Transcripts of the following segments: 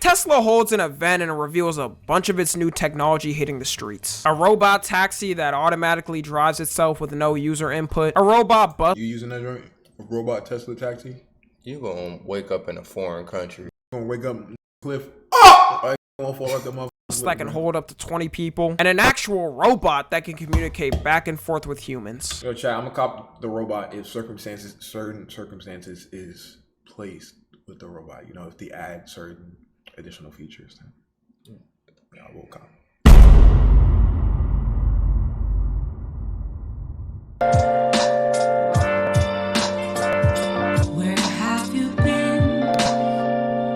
Tesla holds an event and reveals a bunch of its new technology hitting the streets. A robot taxi that automatically drives itself with no user input. A robot bus. You using that joint? A robot Tesla taxi? You gonna wake up in a foreign country. You gonna wake up in a cliff. Oh! I gonna fall out the motherfucker. That can hold up to 20 people. And an actual robot that can communicate back and forth with humans. Yo, chat, I'm gonna cop the robot if certain circumstances is placed with the robot. You know, if they add certain additional features, then yeah, I will cop. Where have you been?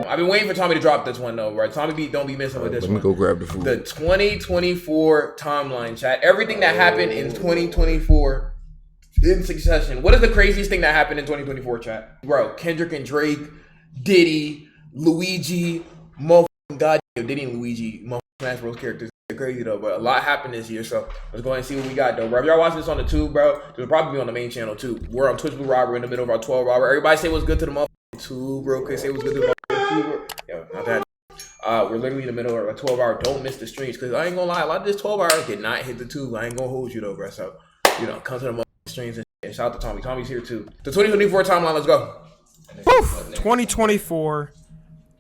I've been waiting for Tommy to drop this one though, right? Tommy don't be missing with this one. Let me go grab the food. The 2024 timeline, chat. Everything that happened in 2024 in succession. What is the craziest thing that happened in 2024, chat? Bro, Kendrick and Drake, Diddy, Luigi, motherfucking goddamn Diddy and Luigi, motherfucking Smash Bros characters. They're crazy though, but a lot happened this year, so let's go ahead and see what we got though, bro. If y'all watching this on the tube, bro, it'll probably be on the main channel too. We're on Twitch Blue Robber in the middle of our 12 Robber. Everybody say what's good to the motherfucking tube, bro. Okay, say what's good to the motherfucking tube, bro. Yo, not that. We're literally in the middle of a 12-hour. Don't miss the streams, because I ain't gonna lie, a lot of this 12 hours did not hit the tube. I ain't gonna hold you though, bro. So, you know, come to the motherfucking streams and shout out to Tommy. Tommy's here too. The 2024 timeline, let's go. Poof! 2024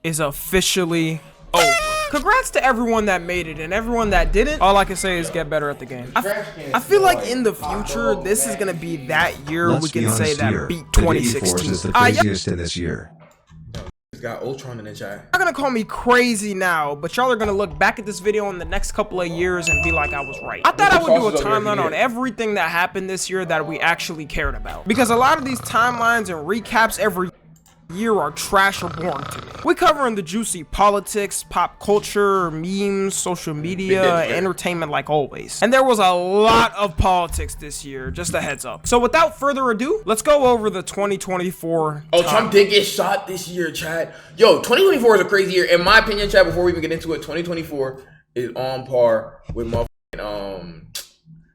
is officially over. Congrats to everyone that made it and everyone that didn't. All I can say is get better at the game. I feel like in the future, this is gonna be that year we can say that beat 2016. Is the craziest in this year. Got Ultron in the chat. Y'all gonna call me crazy now, but y'all are gonna look back at this video in the next couple of years and be like, I was right. I thought I would do a timeline on everything that happened this year that we actually cared about. Because a lot of these timelines and recaps every year are trash or boring to me. We covering the juicy politics, pop culture, memes, social media, entertainment like always. And there was a lot of politics this year, just a heads up. So without further ado, let's go over the 2024 Oh, Trump did get shot this year, chat. Yo, 2024 is a crazy year. In my opinion, chat, before we even get into it, 2024 is on par with motherfucking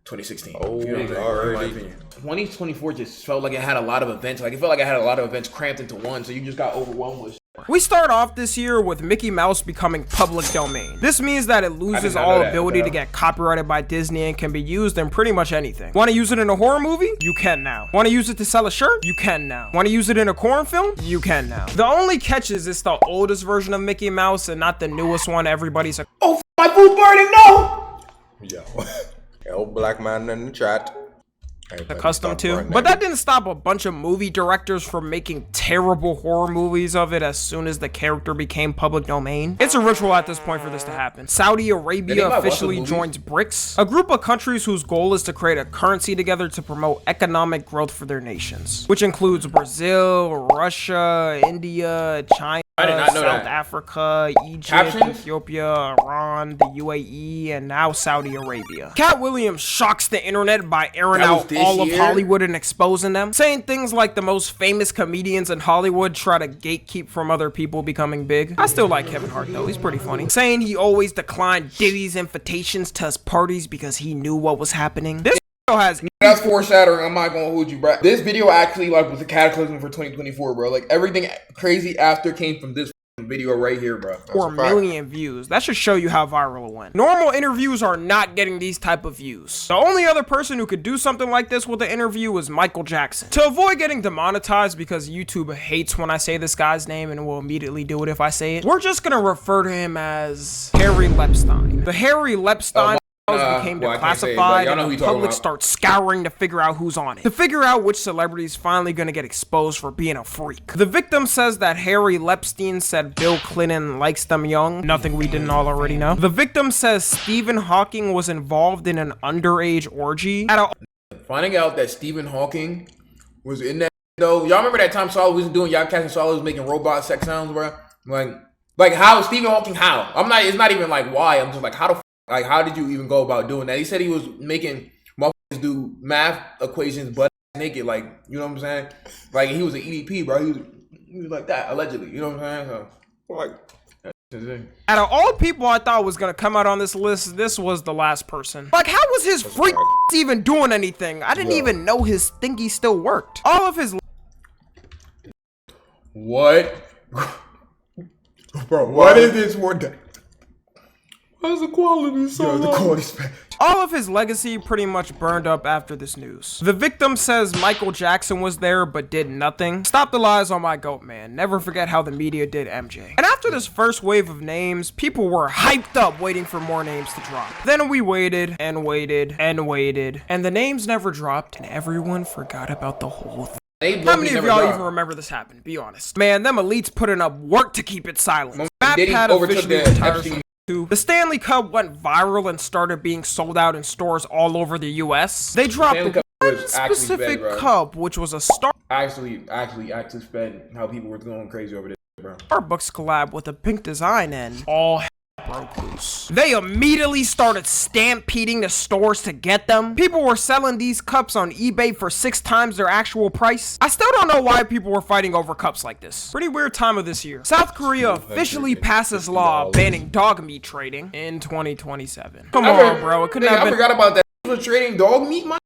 2016. Oh, you know what I'm saying? already. In my opinion. 2024 just felt like it had a lot of events. Like, it felt like it had a lot of events crammed into one, so you just got overwhelmed with shit. We start off this year with Mickey Mouse becoming public domain. This means that it loses all ability to get copyrighted by Disney and can be used in pretty much anything. Want to use it in a horror movie? You can now. Want to use it to sell a shirt? You can now. Want to use it in a corn film? You can now. The only catch is it's the oldest version of Mickey Mouse and not the newest one everybody's Oh, my food's burning, no! Yo, old black man in the chat. accustomed to. But that didn't stop a bunch of movie directors from making terrible horror movies of it as soon as the character became public domain. It's a ritual at this point for this to happen. Saudi Arabia officially joins BRICS, a group of countries whose goal is to create a currency together to promote economic growth for their nations, which includes Brazil, Russia, India, China, South Africa, Egypt, Ethiopia, Iran, the UAE, and now Saudi Arabia. Cat Williams shocks the internet by airing out all of Hollywood and exposing them, saying things like the most famous comedians in Hollywood try to gatekeep from other people becoming big. I still like Kevin Hart though, he's pretty funny. Saying he always declined Diddy's invitations to his parties because he knew what was happening. This has that's foreshadowing. I'm not gonna hold you, bro. This video actually like was a cataclysm for 2024, bro. Like everything crazy after came from this video right here, bro. 4 million views. That should show you how viral it went. Normal interviews are not getting these type of views. The only other person who could do something like this with the interview was Michael Jackson. To avoid getting demonetized, because YouTube hates when I say this guy's name and will immediately do it if I say it, we're just gonna refer to him as Harry Lepstein. The Harry Lepstein became declassified and the public starts scouring to figure out who's on it. To figure out which celebrity is finally going to get exposed for being a freak. The victim says that Harry Lepstein said Bill Clinton likes them young. Nothing we didn't all already know. The victim says Stephen Hawking was involved in an underage orgy. Finding out that Stephen Hawking was in that though. Y'all remember that time Saul was doing Yachtcast and Saul was making robot sex sounds, bro? Like how Stephen Hawking? How? It's not even like why. I'm just like how did you even go about doing that? He said he was making motherfuckers do math equations butt naked, like, you know what I'm saying? Like he was an EDP, bro. He was like that, allegedly. You know what I'm saying? So, like, out of all people I thought was gonna come out on this list, this was the last person. Like, how was his freak even doing anything? I didn't even know his thingy still worked. All of his what? Bro, what is this for? Why's the quality so low? The quality's bad. All of his legacy pretty much burned up after this news. The victim says Michael Jackson was there but did nothing. Stop the lies on my goat, man. Never forget how the media did MJ. And after this first wave of names, people were hyped up waiting for more names to drop. Then we waited and waited and waited, and the names never dropped, and everyone forgot about the whole thing. How many of y'all even remember this happened? Be honest. Man, them elites putting up work to keep it silent. MatPat officially retires from the Stanley Cup went viral and started being sold out in stores all over the US. They dropped one specific cup, which was a actually sped how people were going crazy over this, bro. Starbucks collab with a pink design, and all broke loose. They immediately started stampeding the stores to get them. People were selling these cups on eBay for 6 times their actual price. I still don't know why people were fighting over cups like this. Pretty weird time of this year. South Korea officially passes law banning dog meat trading in 2027. Come on, bro. It couldn't have been. I forgot about that. Was trading dog meat, man?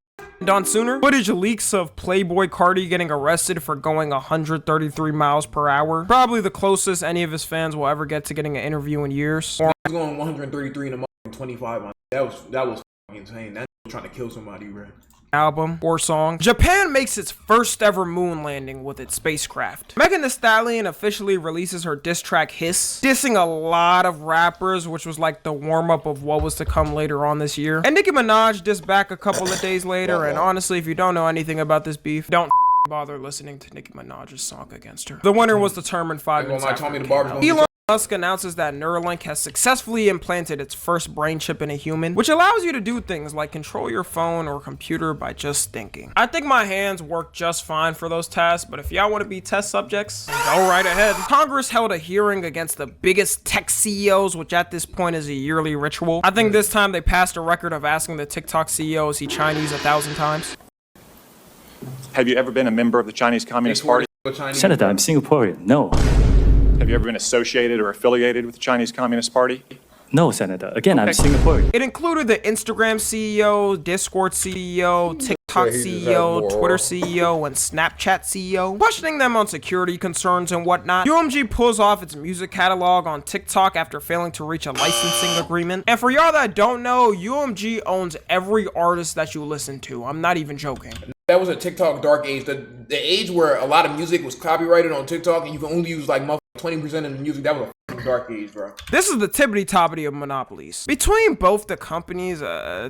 Done sooner. Footage leaks of Playboy Carti getting arrested for going 133 miles per hour. Probably the closest any of his fans will ever get to getting an interview in years. He's going 133 in a month, 25. That was insane. That trying to kill somebody, bro. Album or song. Japan makes its first ever moon landing with its spacecraft. Megan Thee Stallion officially releases her diss track Hiss, dissing a lot of rappers, which was like the warm-up of what was to come later on this year. And Nicki Minaj dissed back a couple of days later, and honestly, if you don't know anything about this beef, don't bother listening to Nicki Minaj's song against her. The winner was determined 5 minutes after. Elon Musk announces that Neuralink has successfully implanted its first brain chip in a human, which allows you to do things like control your phone or computer by just thinking. I think my hands work just fine for those tasks, but if y'all want to be test subjects, go right ahead. Congress held a hearing against the biggest tech CEOs, which at this point is a yearly ritual. I think this time they passed a record of asking the TikTok CEO, is he Chinese, 1,000 times. Have you ever been a member of the Chinese Communist Party? Senator, I'm Singaporean. No. Have you ever been associated or affiliated with the Chinese Communist Party? No, Senator. Again, I'm Singaporean. It included the Instagram CEO, Discord CEO, TikTok CEO, Twitter CEO, and Snapchat CEO, questioning them on security concerns and whatnot. UMG pulls off its music catalog on TikTok after failing to reach a licensing agreement. And for y'all that don't know, UMG owns every artist that you listen to. I'm not even joking. That was a TikTok dark age. The age where a lot of music was copyrighted on TikTok and you can only use like 20% of the music. That was a dark age, bro. This is the tippity-toppity of monopolies. Between both the companies,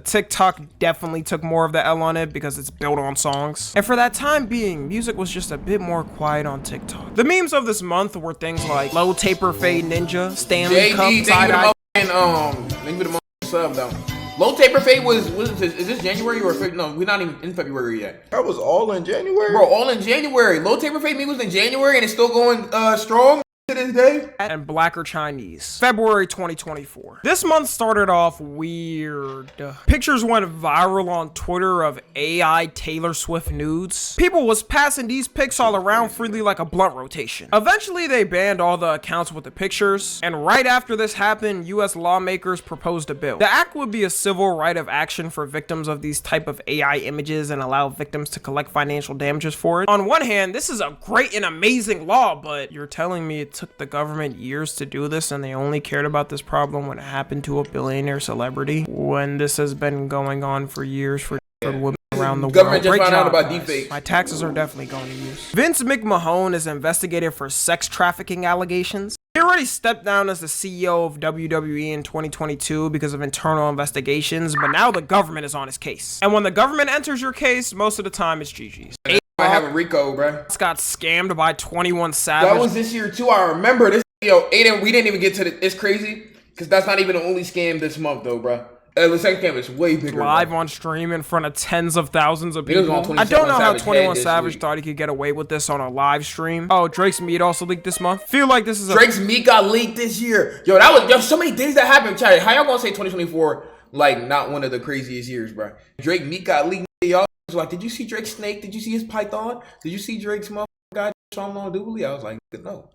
TikTok definitely took more of the L on it because it's built on songs. And for that time being, music was just a bit more quiet on TikTok. The memes of this month were things like Low Taper Fade Ninja, Stanley Cup, Side-Eye. Thank you for the sub, though. Low Taper Fade is this January or February? No, we're not even in February yet. That was all in January? Bro, all in January. Low Taper Fade was in January and it's still going strong to this day. And Blacker Chinese, February 2024. This month started off weird. Pictures went viral on Twitter of AI Taylor Swift nudes. People was passing these pics all around freely like a blunt rotation. Eventually, they banned all the accounts with the pictures. And right after this happened, US lawmakers proposed a bill. The act would be a civil right of action for victims of these type of AI images and allow victims to collect financial damages for it. On one hand, this is a great and amazing law, but you're telling me it took the government years to do this and they only cared about this problem when it happened to a billionaire celebrity, when this has been going on for years for women around the government world. Just found out about deepfake. My taxes are definitely going to use. Vince McMahon is investigated for sex trafficking allegations. He already stepped down as the CEO of WWE in 2022 because of internal investigations, but now the government is on his case. And when the government enters your case, most of the time it's GG's. I have a Rico, bro. Got scammed by 21 Savage. That was this year too. I remember this. Yo, Aiden, we didn't even get to the. It's crazy because that's not even the only scam this month, though, bro. The second scam is way bigger. Live bro. On stream in front of tens of thousands of people. I don't know how 21 Savage thought he could get away with this on a live stream. Oh, Drake's meat also leaked this month. Feel like this is Drake's meat got leaked this year. Yo, that was so many things that happened. Chat, how y'all gonna say 2024 like not one of the craziest years, bro? Drake meat got leaked. Y'all was like, did you see Drake's snake? Did you see his python? Did you see Drake's motherfucker guy Sean Long Doobly? I was like, no.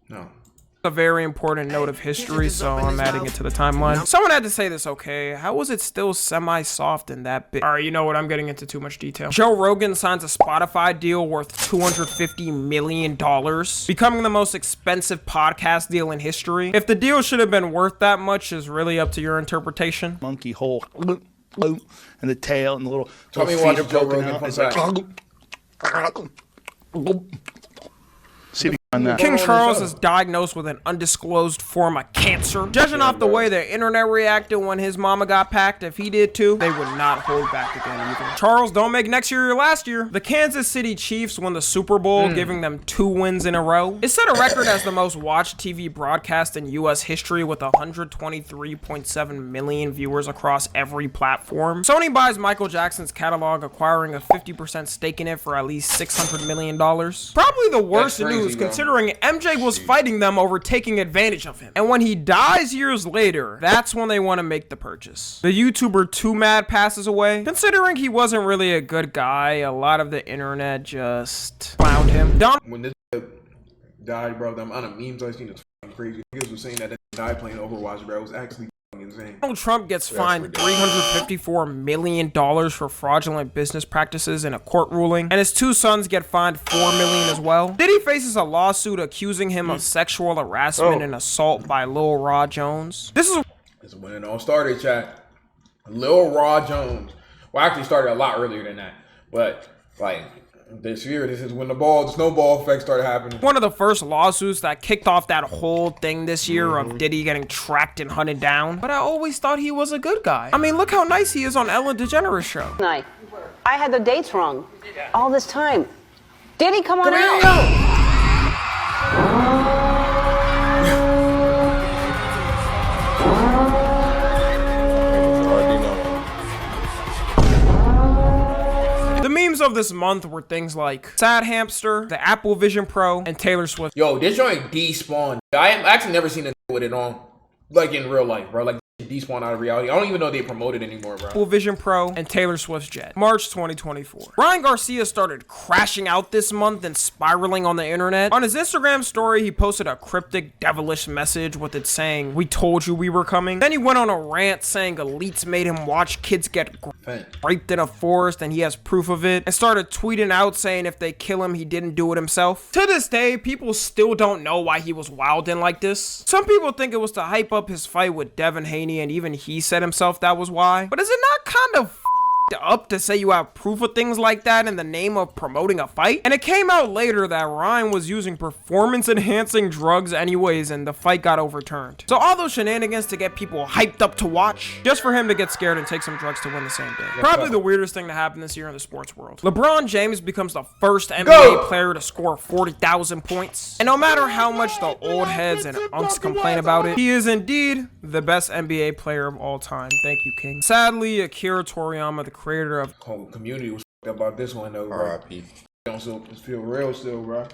No. a very important note of history, so I'm adding it to the timeline. Someone had to say this, okay? How was it still semi-soft in that bit? All right, you know what? I'm getting into too much detail. Joe Rogan signs a Spotify deal worth $250 million, becoming the most expensive podcast deal in history. If the deal should have been worth that much is really up to your interpretation. Monkey hole, and the tail and the little Tell me feet watch are Joe broken Rogan out. fun It's like, see if you can find that. King Charles is diagnosed with an undisclosed form of cancer. Judging off the way the internet reacted when his mama got packed, if he did too, they would not hold back again either. Charles, don't make next year your last year. The Kansas City Chiefs won the Super Bowl, giving them 2 wins in a row. It set a record as the most watched TV broadcast in U.S. history with 123.7 million viewers across every platform. Sony buys Michael Jackson's catalog, acquiring a 50% stake in it for at least $600 million. Probably the worst That's crazy, news, bro. considering MJ was fighting them over taking advantage of him. And when he dies years later, that's when they want to make the purchase. The YouTuber Too Mad passes away. Considering he wasn't really a good guy, a lot of the internet just clowned him. When this died, bro, the amount of memes I've seen is fucking crazy. Niggas was saying that they died playing Overwatch, bro. It was actually fucking insane. Donald Trump gets fined $354 million for fraudulent business practices in a court ruling, and his 2 sons get fined $4 million as well. Diddy faces a lawsuit accusing him of sexual harassment and assault by Lil Rod Jones. This is when it all started, chat. Lil Rod Jones. Well, actually started a lot earlier than that. But, like, this year, this is when the snowball effect started happening. one of the first lawsuits that kicked off that whole thing this year of Diddy getting tracked and hunted down. But I always thought he was a good guy. I mean, look how nice he is on Ellen DeGeneres show. Night. I had the dates wrong all this time. Did he come on out? The memes of this month were things like Sad Hamster, the Apple Vision Pro, and Taylor Swift. Yo, this joint despawned. I actually never seen a with it on, like, in real life, bro. Like, despawned out of reality. I don't even know they promote it anymore, bro. Apple Vision Pro, and Taylor Swift's Jet. March 2024. Ryan Garcia started crashing out this month and spiraling on the internet. On his Instagram story, he posted a cryptic, devilish message with it saying, "We told you we were coming." Then he went on a rant saying elites made him watch kids get raped in a forest and he has proof of it, and started tweeting out saying if they kill him, he didn't do it himself. To this day, people still don't know why he was wilding like this. Some people think it was to hype up his fight with Devin Haney, and even he said himself that was why. But is it not kind of up to say you have proof of things like that in the name of promoting a fight? And it came out later that Ryan was using performance enhancing drugs anyways, and the fight got overturned. So all those shenanigans to get people hyped up to watch, just for him to get scared and take some drugs to win the same day. Probably the weirdest thing to happen this year in the sports world. LeBron James becomes the first NBA player to score 40,000 points. And no matter how much the old heads and unks complain about it, he is indeed the best NBA player of all time. Thank you, King. Sadly, Akira Toriyama, the creator of Whole community was up about this one, though, bro. R.I.P. Don't still feel real still, bro.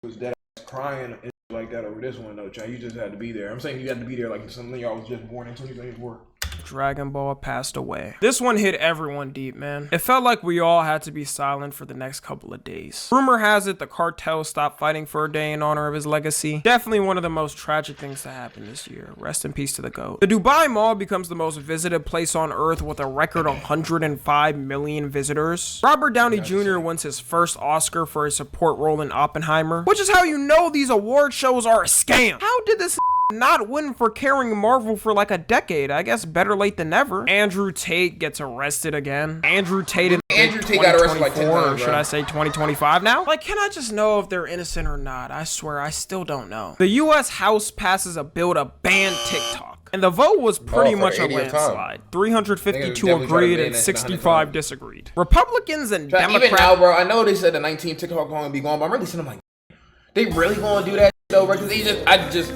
Was that ass crying and like that over this one, though, Chad. You just had to be there. I'm saying you had to be there like something y'all was just born in 2024. Dragon Ball passed away. This one hit everyone deep, man. It felt like we all had to be silent for the next couple of days. Rumor has it the cartel stopped fighting for a day in honor of his legacy. Definitely one of the most tragic things to happen this year. Rest in peace to the GOAT. The Dubai Mall becomes the most visited place on earth with a record 105 million visitors. Robert Downey Jr. wins his first Oscar for his support role in Oppenheimer, which is how you know these award shows are a scam. How did this not win for carrying Marvel for like a decade? I guess better late than never. Andrew Tate gets arrested again. Andrew Tate in Andrew Tate got arrested like 10 2024, times, or should bro. I say 2025 now? Like, can I just know if they're innocent or not? I swear, I still don't know. The U.S. House passes a bill to ban TikTok, and the vote was pretty for much the a 80th time. landslide. 352 Niggas definitely tried to agreed ban and that shit 100 65 times. disagreed. Republicans and But even now, Democrats. bro, I know they said the 19 TikTok going to be gone, but I'm really sitting like, they really going to do that though, bro? Because I just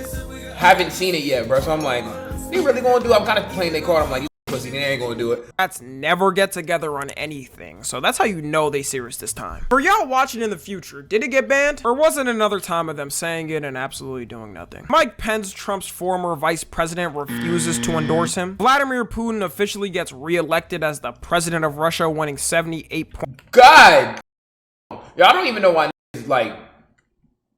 haven't seen it yet, bro. So I'm like, they really going to do it? I'm kind of playing their card. I'm like, you pussy, they ain't going to do it. Never get together on anything, so that's how you know they serious this time. For y'all watching in the future, did it get banned, or was it another time of them saying it and absolutely doing nothing? Mike Pence, Trump's former vice president, refuses to endorse him. Vladimir Putin officially gets re-elected as the president of Russia, winning 78 points. God, y'all don't even know why niggas like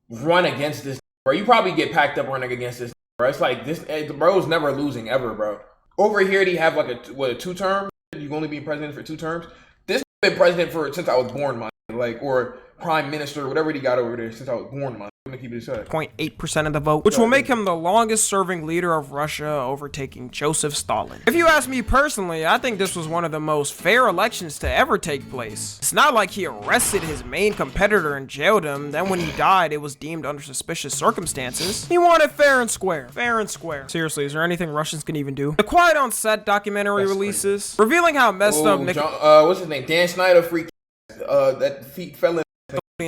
run against this bro. You probably get packed up running against this, bro. It's like this, the bro's never losing ever, bro. Over here, they have like a 2 term. You've only been president for 2 terms. This been president since I was born, man. Like, or prime minister, whatever he got over there since I was born, man. I'm gonna keep it aside. 0.8% of the vote, which will make him the longest serving leader of Russia, overtaking Joseph Stalin. If you ask me personally, I think this was one of the most fair elections to ever take place. It's not like he arrested his main competitor and jailed him, then when he died, it was deemed under suspicious circumstances. He won it fair and square. Fair and square. Seriously, is there anything Russians can even do? The Quiet on Set documentary releases, revealing how messed up Nick... what's his name? Dan Snyder freak. That feet fell in.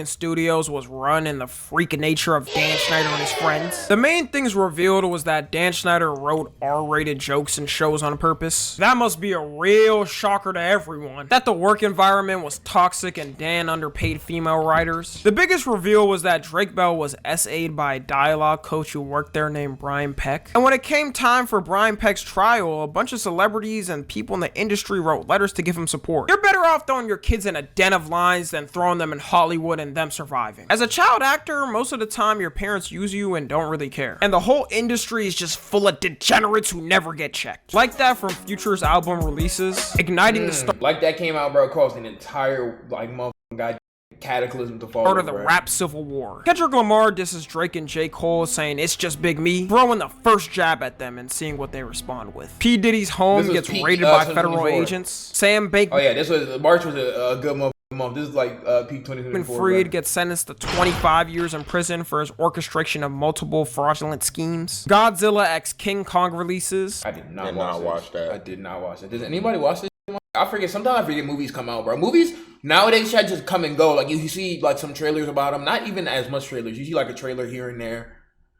Studios was run in the freak nature of Dan Schneider and his friends. The main things revealed was that Dan Schneider wrote R-rated jokes and shows on purpose. That must be a real shocker to everyone. That the work environment was toxic and Dan underpaid female writers. The biggest reveal was that Drake Bell was SA'd by a dialogue coach who worked there named Brian Peck. And when it came time for Brian Peck's trial, a bunch of celebrities and people in the industry wrote letters to give him support. You're better off throwing your kids in a den of lions than throwing them in Hollywood and them surviving. As a child actor, most of the time your parents use you and don't really care. And the whole industry is just full of degenerates who never get checked. Like that from Future's album releases, igniting the start. Like that came out, bro, caused an entire like motherfucking goddamn cataclysm to fall. Part of the rap civil war. Kendrick Lamar disses Drake and J. Cole, saying it's just Big Me, throwing the first jab at them and seeing what they respond with. P. Diddy's home gets raided by federal agents. Sam Bankman. Oh yeah, this was March was a good month. This is like peak 2024. Freed gets sentenced to 25 years in prison for his orchestration of multiple fraudulent schemes. Godzilla x King Kong releases. I did not watch that. I did not watch it. Does anybody watch this? I forget. Sometimes I forget movies come out, bro. Movies nowadays should just come and go. Like you see like some trailers about them. Not even as much trailers. You see like a trailer here and there.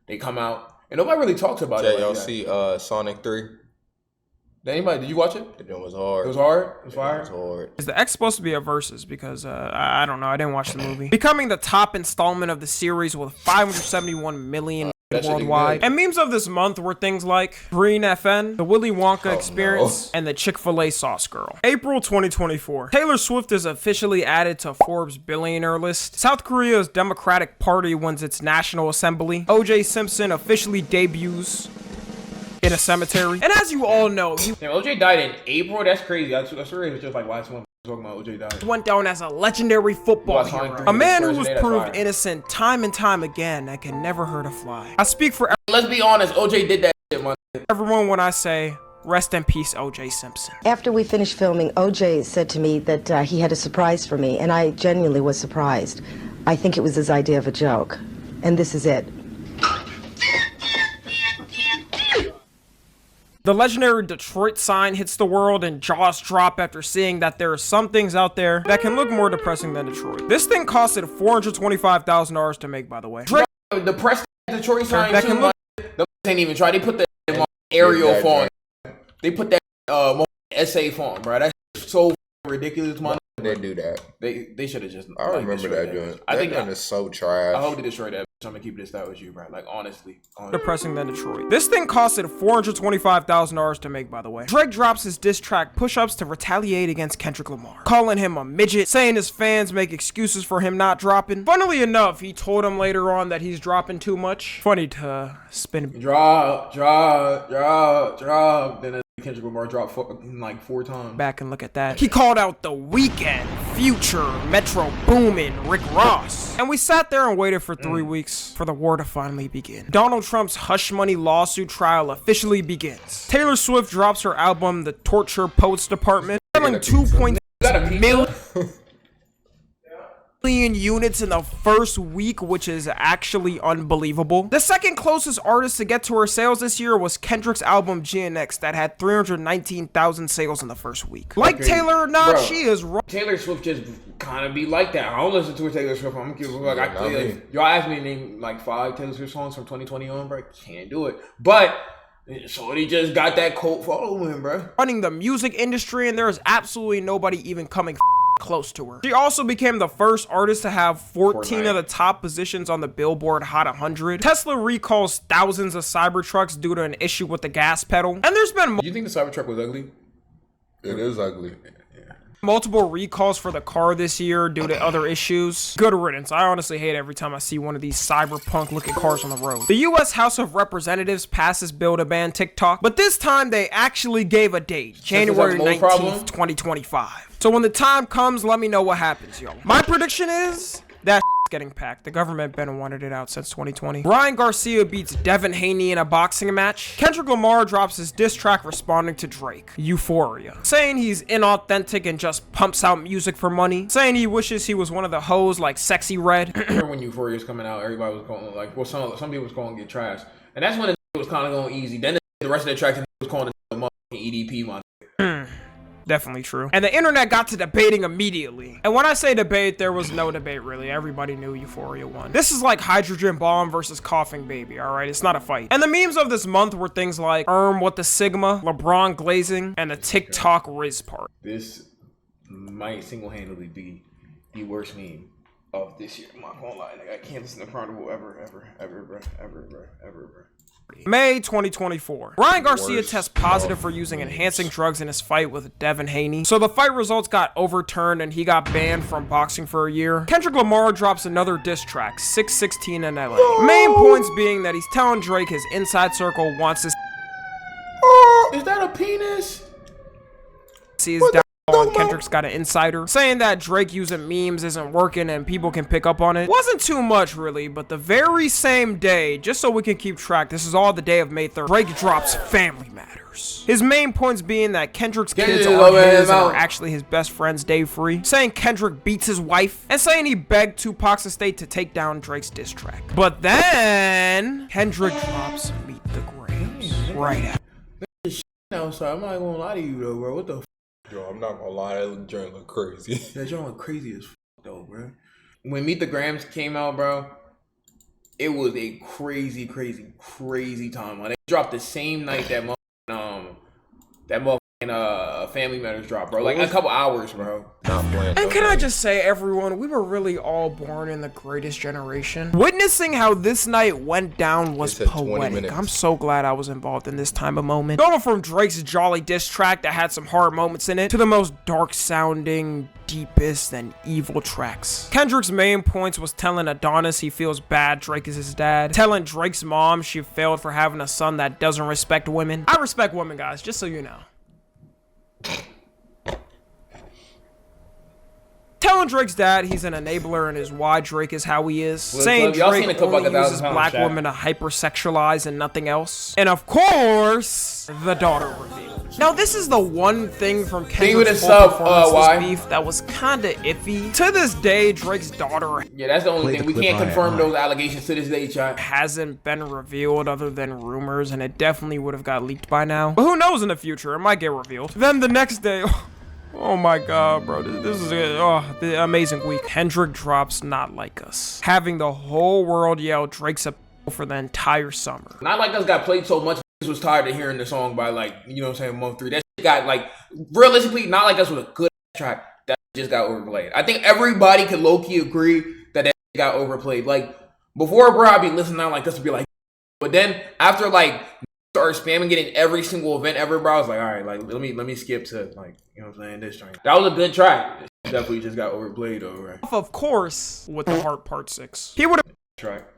They come out and nobody really talks about it. Y'all see Sonic 3? Did you watch it? It was hard. It was hard? It was fire? It was hard. Is the X supposed to be a versus? Because I don't know. I didn't watch the movie. Becoming the top installment of the series with 571 million worldwide. And memes of this month were things like Green FN, the Willy Wonka experience, and the Chick-fil-A sauce girl. April 2024. Taylor Swift is officially added to Forbes billionaire list. South Korea's Democratic Party wins its National Assembly. O.J. Simpson officially debuts in a cemetery. And as you all know, OJ died in April. That's crazy. That's really just like last month talking about OJ died. Went down as a legendary football hero. A man who was proved innocent time and time again that can never hurt a fly. I speak for let's be honest, OJ did that shit, man. Everyone when I say rest in peace, O.J. Simpson. After we finished filming, O.J. said to me that he had a surprise for me, and I genuinely was surprised. I think it was his idea of a joke, and this is it. The legendary Detroit sign hits the world and jaws drop after seeing that there are some things out there that can look more depressing than Detroit. This thing costed $425,000 to make, by the way. The press Detroit sign that can look. They ain't even try. They put the Arial font. They put that essay font, bro. That's so ridiculous, man. They do that. They should have just. I remember that doing. I think that is so trash. I hope they destroy that. I'm gonna keep this that with you, bro. Like honestly. Depressing than Detroit. This thing costed $425,000 to make, by the way. Drake drops his diss track Push-Ups to retaliate against Kendrick Lamar, calling him a midget, saying his fans make excuses for him not dropping. Funnily enough, he told him later on that he's dropping too much. Funny to spin. Drop. Then Kendrick Lamar dropped like 4 times. Back and look at that. He called out The Weeknd, Future, Metro Boomin, Rick Ross. And we sat there and waited for 3 weeks for the war to finally begin. Donald Trump's hush money lawsuit trial officially begins. Taylor Swift drops her album, The Torture Poets Department, selling 2.6 million units in the first week, which is actually unbelievable. The second closest artist to get to her sales this year was Kendrick's album GNX that had 319,000 sales in the first week. Like Taylor or not, she is wrong. Taylor Swift just kind of be like that. I don't listen to a Taylor Swift. I'm gonna give y'all ask me to name like 5 Taylor Swift songs from 2020 on, bro. Can't do it. But Shorty just got that cult following, bro. Running the music industry, and there is absolutely nobody even coming close to her. She also became the first artist to have 14 of the top positions on the Billboard Hot 100. Tesla recalls thousands of Cybertrucks due to an issue with the gas pedal. And there's been You think the Cybertruck was ugly? It is ugly. Multiple recalls for the car this year due to other issues. Good riddance. I honestly hate every time I see one of these cyberpunk looking cars on the road. The US House of Representatives passed this bill to ban TikTok, but this time they actually gave a date, January 19th, 2025. So when the time comes, let me know what happens, yo. My prediction is that getting packed. The government been wanted it out since 2020. Ryan Garcia beats Devin Haney in a boxing match. Kendrick Lamar drops his diss track responding to Drake, Euphoria, saying he's inauthentic and just pumps out music for money, saying he wishes he was one of the hoes like Sexy Red. Remember when Euphoria was coming out, everybody was going like, well, some people was going to get trashed, and that's when it was kind of going easy. Then the rest of the tracks was calling it the motherfucking EDP month. Definitely true. And the internet got to debating immediately. And when I say debate, there was no debate really. Everybody knew Euphoria won. This is like Hydrogen Bomb versus Coughing Baby, all right? It's not a fight. And the memes of this month were things like what the Sigma, LeBron glazing, and the TikTok Riz part. This might single-handedly be the worst meme of this year. I'm not gonna lie. Like, I can't listen to Carnival ever, bro. May 2024. Ryan Garcia tests positive for using enhancing drugs in his fight with Devin Haney. So the fight results got overturned and he got banned from boxing for a year. Kendrick Lamar drops another diss track, 616 in LA. Main points being that he's telling Drake his inside circle wants to Is that a penis? see his downfall, and Kendrick's got an insider saying that Drake using memes isn't working and people can pick up on it. Wasn't too much really, but the very same day, just so we can keep track, this is all the day of May 3rd, Drake drops Family Matters. His main points being that Kendrick's kids are his and are actually his best friend's day free, saying Kendrick beats his wife, and saying he begged Tupac's estate to take down Drake's diss track. But then Kendrick drops Meet the Grams right after. No, so I'm not gonna lie to you though, bro. What the Yo, I'm not gonna lie, that joint look crazy. That joint look crazy as though, bro. When Meet the Grams came out, bro, it was a crazy time. Like, they dropped the same night that Family Matters dropped, bro. Like a couple hours, bro. And can I just say, everyone, we were really all born in the greatest generation. Witnessing how this night went down was poetic. I'm so glad I was involved in this time of moment. Going from Drake's jolly diss track that had some hard moments in it to the most dark sounding, deepest, and evil tracks. Kendrick's main points was telling Adonis he feels bad Drake is his dad. Telling Drake's mom she failed for having a son that doesn't respect women. I respect women, guys, just so you know. Telling Drake's dad he's an enabler and is why Drake is how he is. Saying Drake only uses black women to hypersexualize and nothing else. And of course, the daughter reveal. Now this is the one thing from Kendrick's full performance beef that was kinda iffy. To this day, Drake's daughter that's the only thing. We can't confirm those allegations to this day, chat. Hasn't been revealed other than rumors, and it definitely would have got leaked by now. But who knows in the future, it might get revealed. Then the next day, oh my god, bro, this is the amazing week. Kendrick drops Not Like Us, having the whole world yell Drake's a for the entire summer. Not Like Us got played so much, I was tired of hearing the song by, like, you know what I'm saying, month 3. That shit got, like, realistically, Not Like Us was a good track. That just got overplayed. I think everybody could low-key agree that that got overplayed. Like, before, bro, I'd be listening to Not Like Us to be like, but then after, like, started spamming it in every single event ever, bro, I was like, all right, like, let me skip to, like, you know what I'm saying, this track. That was a good track. It definitely just got overplayed though, right? Of course, with the Heart Part 6. He would have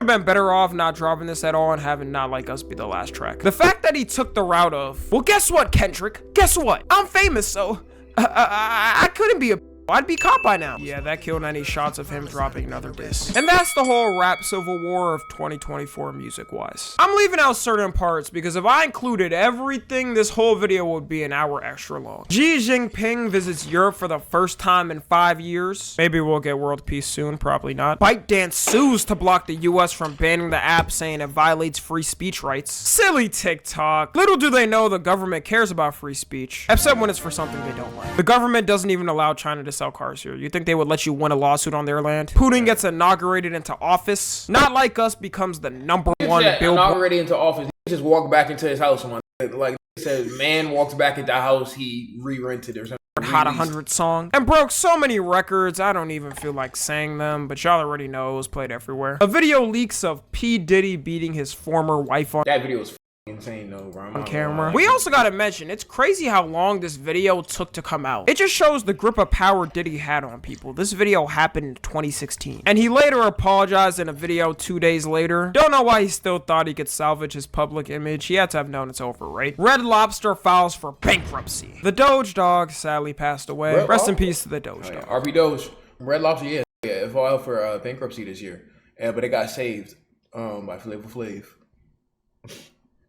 been better off not dropping this at all and having Not Like Us be the last track. The fact that he took the route of, well, guess what, Kendrick? Guess what? I'm famous, so I couldn't be a I'd be caught by now. Yeah, that killed any shots of him dropping another diss. And that's the whole rap civil war of 2024 music-wise. I'm leaving out certain parts because if I included everything, this whole video would be an hour extra long. Xi Jinping visits Europe for the first time in 5 years. Maybe we'll get world peace soon, probably not. ByteDance sues to block the US from banning the app, saying it violates free speech rights. Silly TikTok. Little do they know the government cares about free speech, except when it's for something they don't like. The government doesn't even allow China to sell cars here. You think they would let you win a lawsuit on their land? Putin gets inaugurated into office. Not Like Us becomes the #1 billboard. Inaugurated into office. He just walked back into his house. Like it says, man walks back into the house he re-rented or something. Hot 100 song and broke so many records I don't even feel like saying them, but y'all already know it was played everywhere. A video leaks of P. Diddy beating his former wife on. That video was insane though, bro. On camera. We also gotta mention, it's crazy how long this video took to come out. It just shows the grip of power Diddy had on people. This video happened in 2016. And he later apologized in a video 2 days later. Don't know why he still thought he could salvage his public image. He had to have known it's over, right? Red Lobster files for bankruptcy. The Doge Dog sadly passed away. Rest in peace to the Doge Dog. RB Doge. Red Lobster, yeah, it filed for bankruptcy this year. Yeah, but it got saved by Flavor Flav.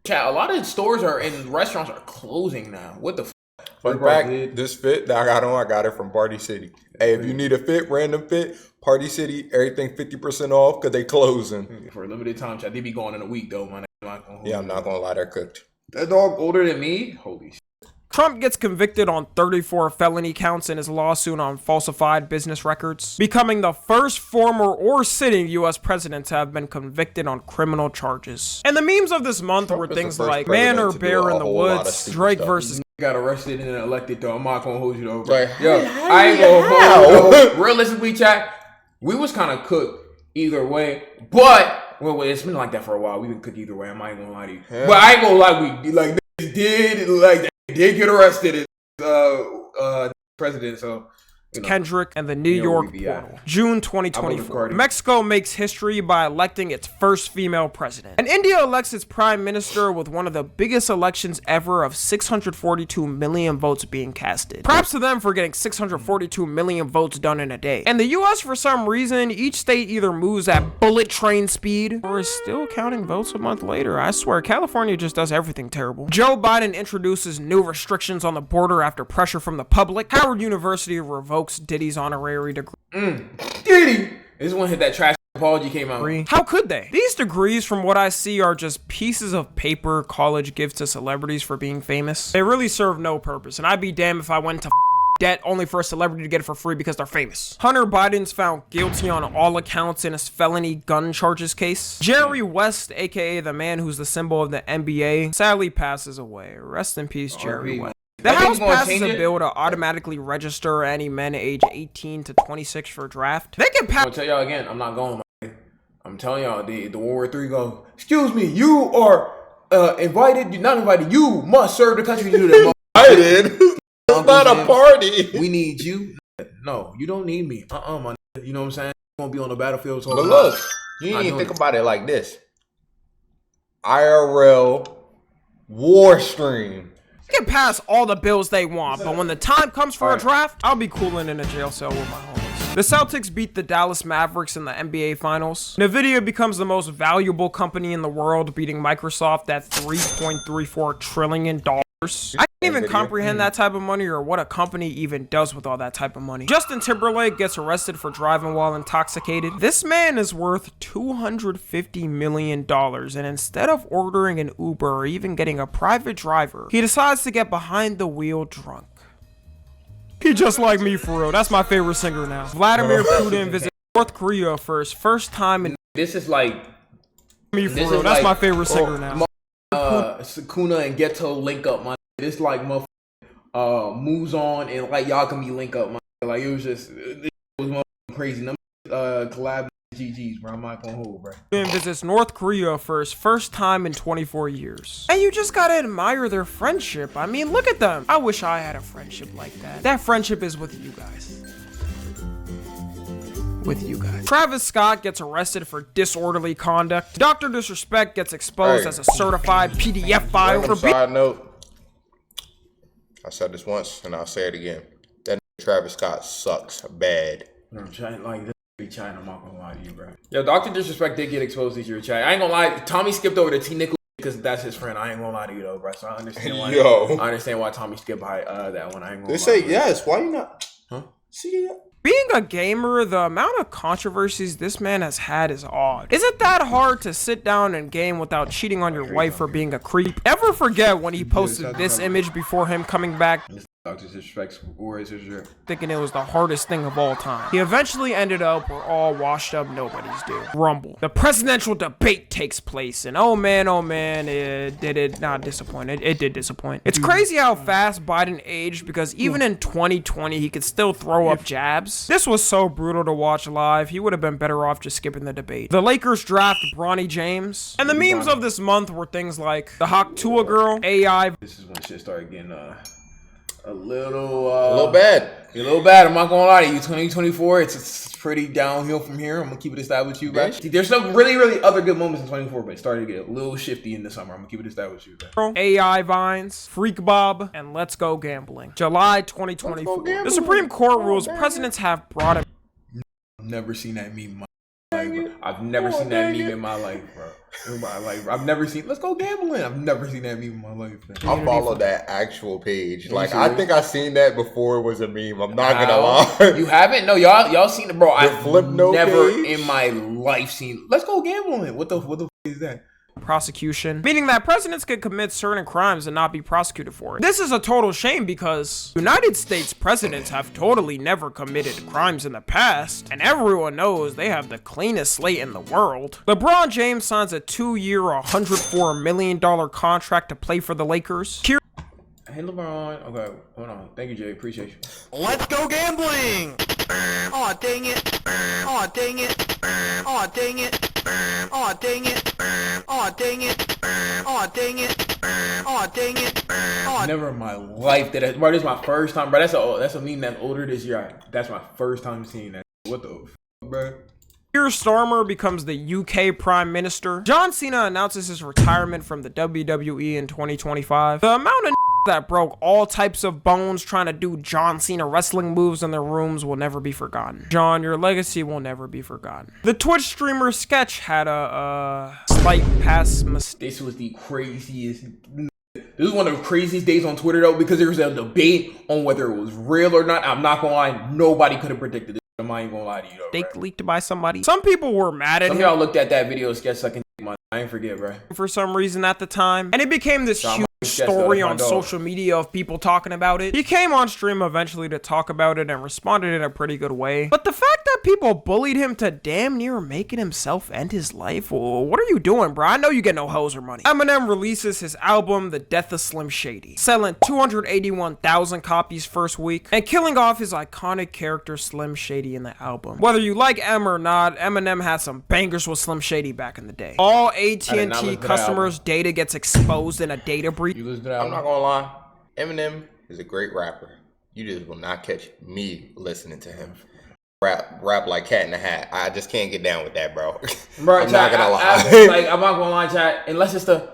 Chat, a lot of stores and restaurants are closing now. What the f? Fun fact, this fit that I got it from Party City. Hey, if you need a fit, random fit, Party City, everything 50% off because they closing. For a limited time, chat. They be going in a week though, man. Yeah, I'm not gonna lie, they're cooked. That dog older than me? Holy shit. Trump gets convicted on 34 felony counts in his lawsuit on falsified business records, becoming the first former or sitting U.S. president to have been convicted on criminal charges. And the memes of this month were things like Man or Bear in the Woods, Drake versus got arrested and elected though. I'm not gonna hold you though. Like, yo, I ain't gonna hold you though. Realistically, chat, we was kind of cooked either way, but well, it's been like that for a while. We've been cooked either way. I'm not gonna lie to you, but I ain't gonna lie. We like did like. Did get arrested as president, so Kendrick and the New York Portal. June 2024. Mexico makes history by electing its first female president. And India elects its prime minister with one of the biggest elections ever of 642 million votes being casted. Props to them for getting 642 million votes done in a day. And the US, for some reason, each state either moves at bullet train speed or is still counting votes a month later. I swear, California just does everything terrible. Joe Biden introduces new restrictions on the border after pressure from the public. Howard University revokes Diddy's honorary degree. Diddy! This one hit that trash apology came out. How could they? These degrees, from what I see, are just pieces of paper college gives to celebrities for being famous. They really serve no purpose, and I'd be damned if I went to debt only for a celebrity to get it for free because they're famous. Hunter Biden's found guilty on all accounts in his felony gun charges case. Jerry West, aka the man who's the symbol of the NBA, sadly passes away. Rest in peace, Jerry West. The House passes a bill to automatically register any men age 18 to 26 for draft. They can pass. I'll tell y'all again, I'm not going. I'm telling y'all, the World War III go, excuse me, you are invited, you're not invited, you must serve the country. You do that. I did. It's not a party. We need you. No, you don't need me. My you know what I'm saying? You won't be on the battlefield. But look, you didn't even think about it like this. IRL war stream. Can pass all the bills they want, but when the time comes for a draft, I'll be cooling in a jail cell with my homies. The Celtics beat the Dallas Mavericks in the NBA Finals. Nvidia becomes the most valuable company in the world, beating Microsoft at $3.34 trillion. I can't even comprehend that type of money or what a company even does with all that type of money. Justin Timberlake gets arrested for driving while intoxicated. This man is worth $250 million, and instead of ordering an Uber or even getting a private driver, he decides to get behind the wheel drunk. He just like me for real. That's my favorite singer now. Vladimir Putin visits North Korea first time in. This is like me for real. That's my favorite singer now. Sakuna and Ghetto link up, man. This like moves on and like y'all can be link up, man. Like it was crazy. Collab GG's, bro. I'm not gonna hold, bro. Putin visits North Korea first time in 24 years. And you just gotta admire their friendship. I mean, look at them. I wish I had a friendship like that. That friendship is with you guys. Travis Scott gets arrested for disorderly conduct. Dr. Disrespect gets exposed as a certified PDF file for side note. I said this once and I'll say it again. That Travis Scott sucks bad. I'm trying like this. China, I'm not gonna lie to you, bro. Yo, Dr. Disrespect did get exposed this year, chat. I ain't gonna lie. Tommy skipped over to T. Nichols because that's his friend. I ain't gonna lie to you though, bro. So I understand why. I understand why Tommy skipped by that one. I ain't gonna. They say yes. Why you not? Huh? See ya. Being a gamer, the amount of controversies this man has had is odd. Is it that hard to sit down and game without cheating on your wife for being a creep? Ever forget when he posted this image before him coming back? Dr. Disrespect's Warriors here. thinking it was the hardest thing of all time. He eventually ended up where all washed up nobodies do. Rumble. The presidential debate takes place, and oh man, it did not disappoint. It did disappoint. It's crazy how fast Biden aged, because even in 2020, he could still throw up jabs. This was so brutal to watch live. He would have been better off just skipping the debate. The Lakers draft Bronny James, and the memes of this month were things like the Hawk Tua girl, AI. This is when shit started getting a little bad. A little bad. I'm not gonna lie to you. 2024, it's pretty downhill from here. I'm gonna keep it a stab with you, bro. There's some really other good moments in 24, but it started to get a little shifty in the summer. I'm gonna keep it a stab with you, bro. AI Vines, Freak Bob, and Let's Go Gambling. July 2024. The Supreme Court rules presidents have broad. I've never seen that meme in my life, bro. I've never seen that meme in my life, bro. In my life, I've never seen. Let's go gambling. I've never seen that meme in my life, man. I follow that actual page. Like, I think I seen that before it was a meme. I'm not gonna lie. You haven't? No, y'all seen it, bro. I've never page? in my life seen. Let's go gambling. What the f is that? Prosecution, meaning that presidents can commit certain crimes and not be prosecuted for it. This is a total shame because United States presidents have totally never committed crimes in the past, and everyone knows they have the cleanest slate in the world. LeBron James signs a 2-year, $104 million contract to play for the Lakers. Hey, LeBron. Okay, hold on. Thank you, Jay. Appreciate you. Let's go gambling. Oh, dang it. Oh, dang it. Oh, dang it. Oh, dang it. Oh, dang it. Oh, dang it. Oh, dang it. Oh, never in my life that bro, this is my first time, bro. That's a meme that's older this year. That's my first time seeing that. What the f, bro? Keir Starmer becomes the UK Prime Minister. John Cena announces his retirement from the WWE in 2025. The amount of that broke all types of bones trying to do John Cena wrestling moves in their rooms will never be forgotten. John, your legacy will never be forgotten. The Twitch streamer Sketch had a slight pass mistake. This was the craziest. This is one of the craziest days on Twitter though, because there was a debate on whether it was real or not. I'm not gonna lie, nobody could have predicted this. I'm not even gonna lie to you though. Fake leaked by somebody. Some people were mad at him. Some of y'all looked at that video, Sketch sucking my. I ain't forget, bro. For some reason at the time, and it became this huge story on social media of people talking about it. He came on stream eventually to talk about it and responded in a pretty good way. But the fact that people bullied him to damn near making himself end his life, well, what are you doing, bro? I know you get no hoes or money. Eminem releases his album, The Death of Slim Shady, selling 281,000 copies first week and killing off his iconic character Slim Shady in the album. Whether you like M or not, Eminem had some bangers with Slim Shady back in the day. All AT&T customers' data gets exposed in a data breach. I'm not gonna lie, Eminem is a great rapper. You just will not catch me listening to him rap like Cat in the Hat. I just can't get down with that, bro. Bro, I'm not gonna lie. I'm not gonna lie, chat. Unless it's the.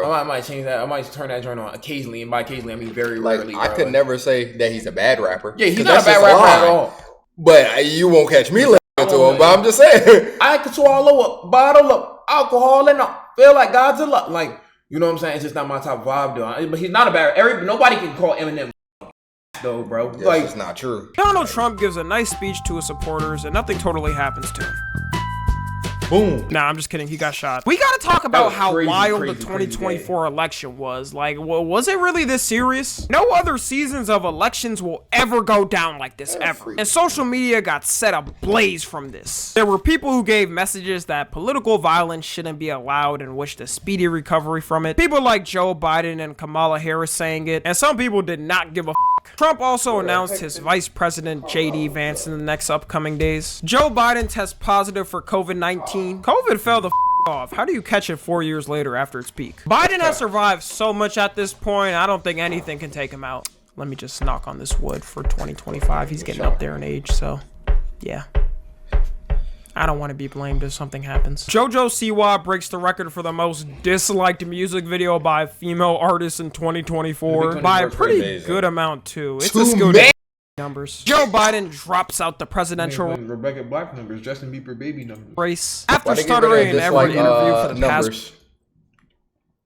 I might change that. I might turn that joint on occasionally, and by occasionally I mean very rarely. I could never say that he's a bad rapper. Yeah, he's not a bad rapper at all. But you won't catch me listening to him. But I'm just saying, I could swallow a bottle of alcohol and I feel like Godzilla. Like, you know what I'm saying? It's just not my type of vibe, though. But he's not a bad. Nobody can call Eminem though, bro. Yes, like, it's not true. Donald Trump gives a nice speech to his supporters, and nothing totally happens to him. Boom. Nah, I'm just kidding. He got shot. We gotta talk about how wild the 2024 crazy election was. Like, was it really this serious? No other seasons of elections will ever go down like this, ever. And social media got set ablaze from this. There were people who gave messages that political violence shouldn't be allowed and wished a speedy recovery from it. People like Joe Biden and Kamala Harris saying it, and some people did not give a f. Trump also announced his vice president, J.D. Vance, in the next upcoming days. Joe Biden tests positive for COVID-19. COVID fell the f off. How do you catch it 4 years later after its peak? Biden has survived so much at this point, I don't think anything can take him out. Let me just knock on this wood for 2025. He's getting up there in age, so yeah. I don't want to be blamed if something happens. JoJo Siwa breaks the record for the most disliked music video by a female artist in 2024 by a pretty good amount too. It's a skill numbers. Joe Biden drops out the presidential Rebecca Black numbers, Justin Bieber baby numbers. Race after stuttering in every interview for the past.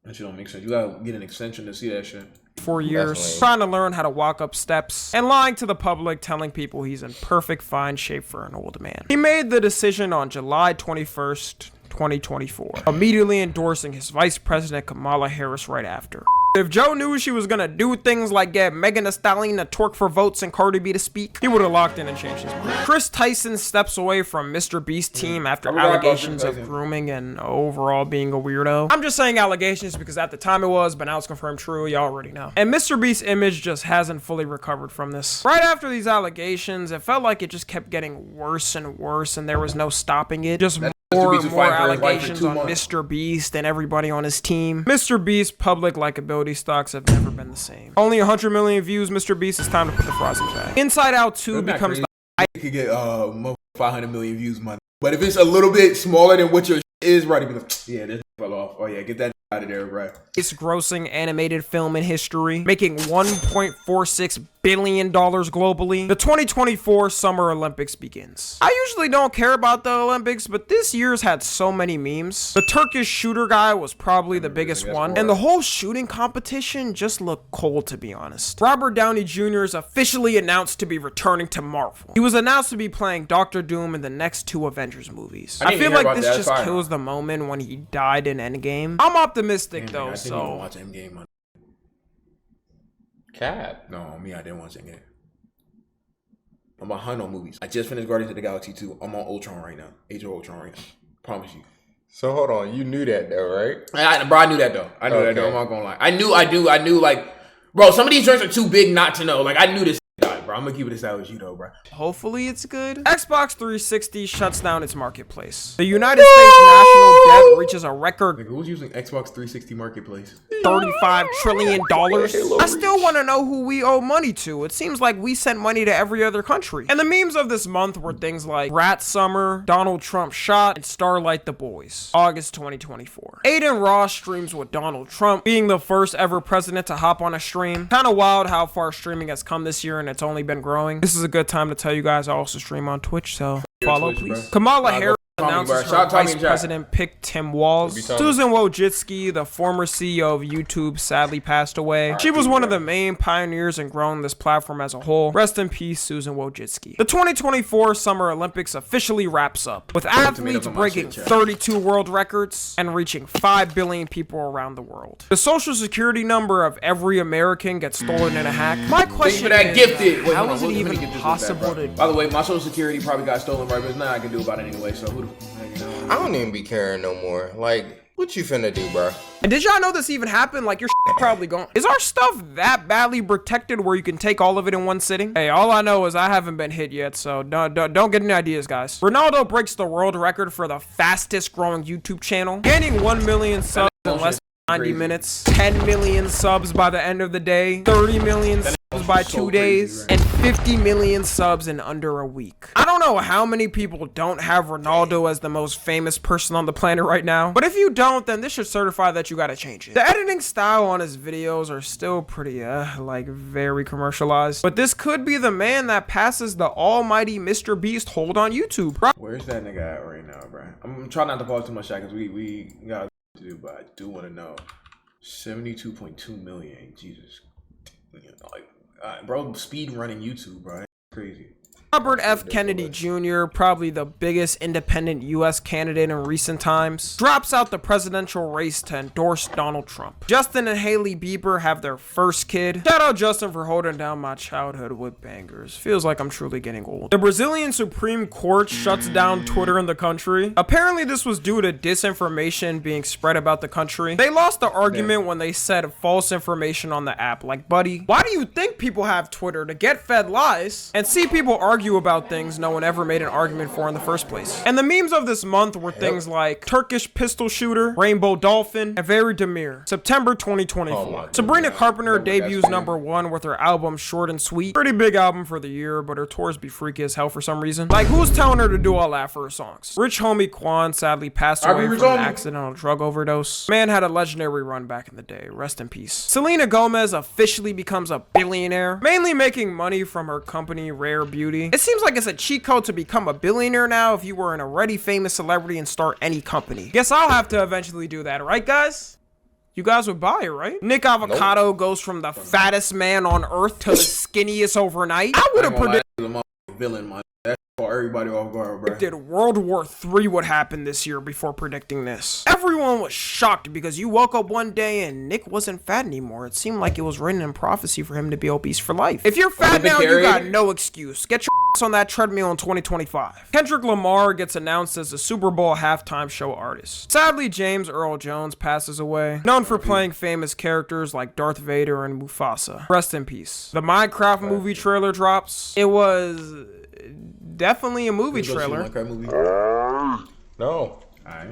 That shit don't make sense. You gotta get an extension to see that shit. 4 years, trying to learn how to walk up steps and lying to the public, telling people he's in perfect fine shape for an old man. He made the decision on July 21st, 2024, immediately endorsing his vice president Kamala Harris right after. If Joe knew she was gonna do things like get Megan Thee Stallion to twerk for votes and Cardi B to speak, he would have locked in and changed his mind. Chris Tyson steps away from Mr. Beast's team after allegations of grooming and overall being a weirdo. I'm just saying allegations because at the time it was, but now it's confirmed true, y'all already know. And Mr. Beast's image just hasn't fully recovered from this. Right after these allegations, it felt like it just kept getting worse and worse and there was no stopping it. Just more and more allegations on Mr. Beast and everybody on his team. Mr. Beast's public likability stocks have never been the same. Only 100 million views, Mr. Beast, it's time to put the frost in check. Inside Out 2 becomes the... You could get 500 million views, money. But if it's a little bit smaller than what your is, right, be like, yeah, this fell off. Oh yeah, get that out of there, right? It's grossing animated film in history, making $1.46 billion globally. The 2024 Summer Olympics begins. I usually don't care about the Olympics, but this year's had so many memes. The Turkish shooter guy was probably the biggest one, and the whole shooting competition just looked cold, to be honest. Robert Downey Jr. is officially announced to be returning to Marvel. He was announced to be playing Doctor Doom in the next 2 Avengers movies. I feel like this just kills the moment when he died in Endgame. I'm optimistic though, I so... didn't even watch Endgame. Cap. No, me, I didn't watch Endgame. I'm behind on movies. I just finished Guardians of the Galaxy 2. I'm on Ultron right now. Age of Ultron right now. Promise you. So hold on, you knew that though, right? Bro, I knew that though. I knew that though. I'm not gonna lie. I knew like, bro, some of these joints are too big not to know. Like, I knew this died, bro. I'm gonna keep it as that with you though, bro. Hopefully it's good. Xbox 360 shuts down its marketplace. The United States national debt reaches a record Nigga, who's using Xbox 360 marketplace? $35 trillion. I still want to know who we owe money to. It seems like we sent money to every other country. And the memes of this month were things like Rat Summer, Donald Trump shot, and Starlight the Boys. August 2024. Aiden Ross streams with Donald Trump, being the first ever president to hop on a stream. Kind of wild how far streaming has come this year and it's only been growing. This is a good time to tell you guys I also stream on Twitch, so follow Twitch, please. bro. Kamala Harris announces her vice Tommy president pick Tim Walz. Susan Wojcicki, the former CEO of YouTube, sadly passed away. She was one of the main pioneers in growing this platform as a whole. Rest in peace, Susan Wojcicki. The 2024 Summer Olympics officially wraps up, with athletes breaking 32 world records and reaching 5 billion people around the world. The social security number of every American gets stolen in a hack. My question is, Gifted. Wait, how hold is on, it let me even get this possible back, to... By the way, my social security probably got stolen, right? But there's nothing I can do about it anyway, so who the I don't even be caring no more. Like, what you finna do, bro? And did y'all know this even happened? Like, your shit probably gone. Is our stuff that badly protected where you can take all of it in one sitting? Hey, all I know is I haven't been hit yet, so don't get any ideas, guys. Ronaldo breaks the world record for the fastest growing YouTube channel, gaining 1 million subs in less than 90 minutes, 10 million subs by the end of the day, 30 million subs by 2 days, and 50 million subs in under a week. I don't know how many people don't have Ronaldo as the most famous person on the planet right now, but if you don't, then this should certify that you gotta change it. The editing style on his videos are still pretty, like, very commercialized, but this could be the man that passes the almighty Mr. Beast hold on YouTube, bro. Where's that nigga at right now, bro? I'm trying not to pause too much shot because we got to do, but I do want to know. 72.2 million. Jesus. Like, bro, speed running YouTube, bro. That's crazy. Robert F. Kennedy Jr., probably the biggest independent U.S. candidate in recent times, drops out the presidential race to endorse Donald Trump. Justin and Hailey Bieber have their first kid. Shout out Justin for holding down my childhood with bangers. Feels like I'm truly getting old. The Brazilian Supreme Court shuts down Twitter in the country. Apparently this was due to disinformation being spread about the country. They lost the argument when they said false information on the app. Like, buddy, why do you think people have Twitter? To get fed lies and see people argue about things no one ever made an argument for in the first place. And the memes of this month were things like Turkish pistol shooter, Rainbow Dolphin, and Very Demir. September 2024. Sabrina Carpenter debuts #1 with her album Short and Sweet. Pretty big album for the year, but her tours be freaky as hell for some reason. Like, who's telling her to do all that for her songs? Rich homie Quan sadly passed away from an accidental drug overdose. Man had a legendary run back in the day. Rest in peace. Selena Gomez officially becomes a billionaire, mainly making money from her company Rare Beauty. It seems like it's a cheat code to become a billionaire now if you were an already famous celebrity and start any company. Guess I'll have to eventually do that, right guys? You guys would buy it, right? Nick Avocado goes from the fattest man on earth to the skinniest overnight. I would have predicted villain, man. everybody off guard, bro. Did World War III would happen this year before predicting this. Everyone was shocked because you woke up one day and Nick wasn't fat anymore. It seemed like it was written in prophecy for him to be obese for life. If you're fat now, you got no excuse. Get your ass on that treadmill in 2025. Kendrick Lamar gets announced as a Super Bowl halftime show artist. Sadly, James Earl Jones passes away, known for playing famous characters like Darth Vader and Mufasa. Rest in peace. The Minecraft movie trailer drops. It was definitely a movie trailer. No. Alright.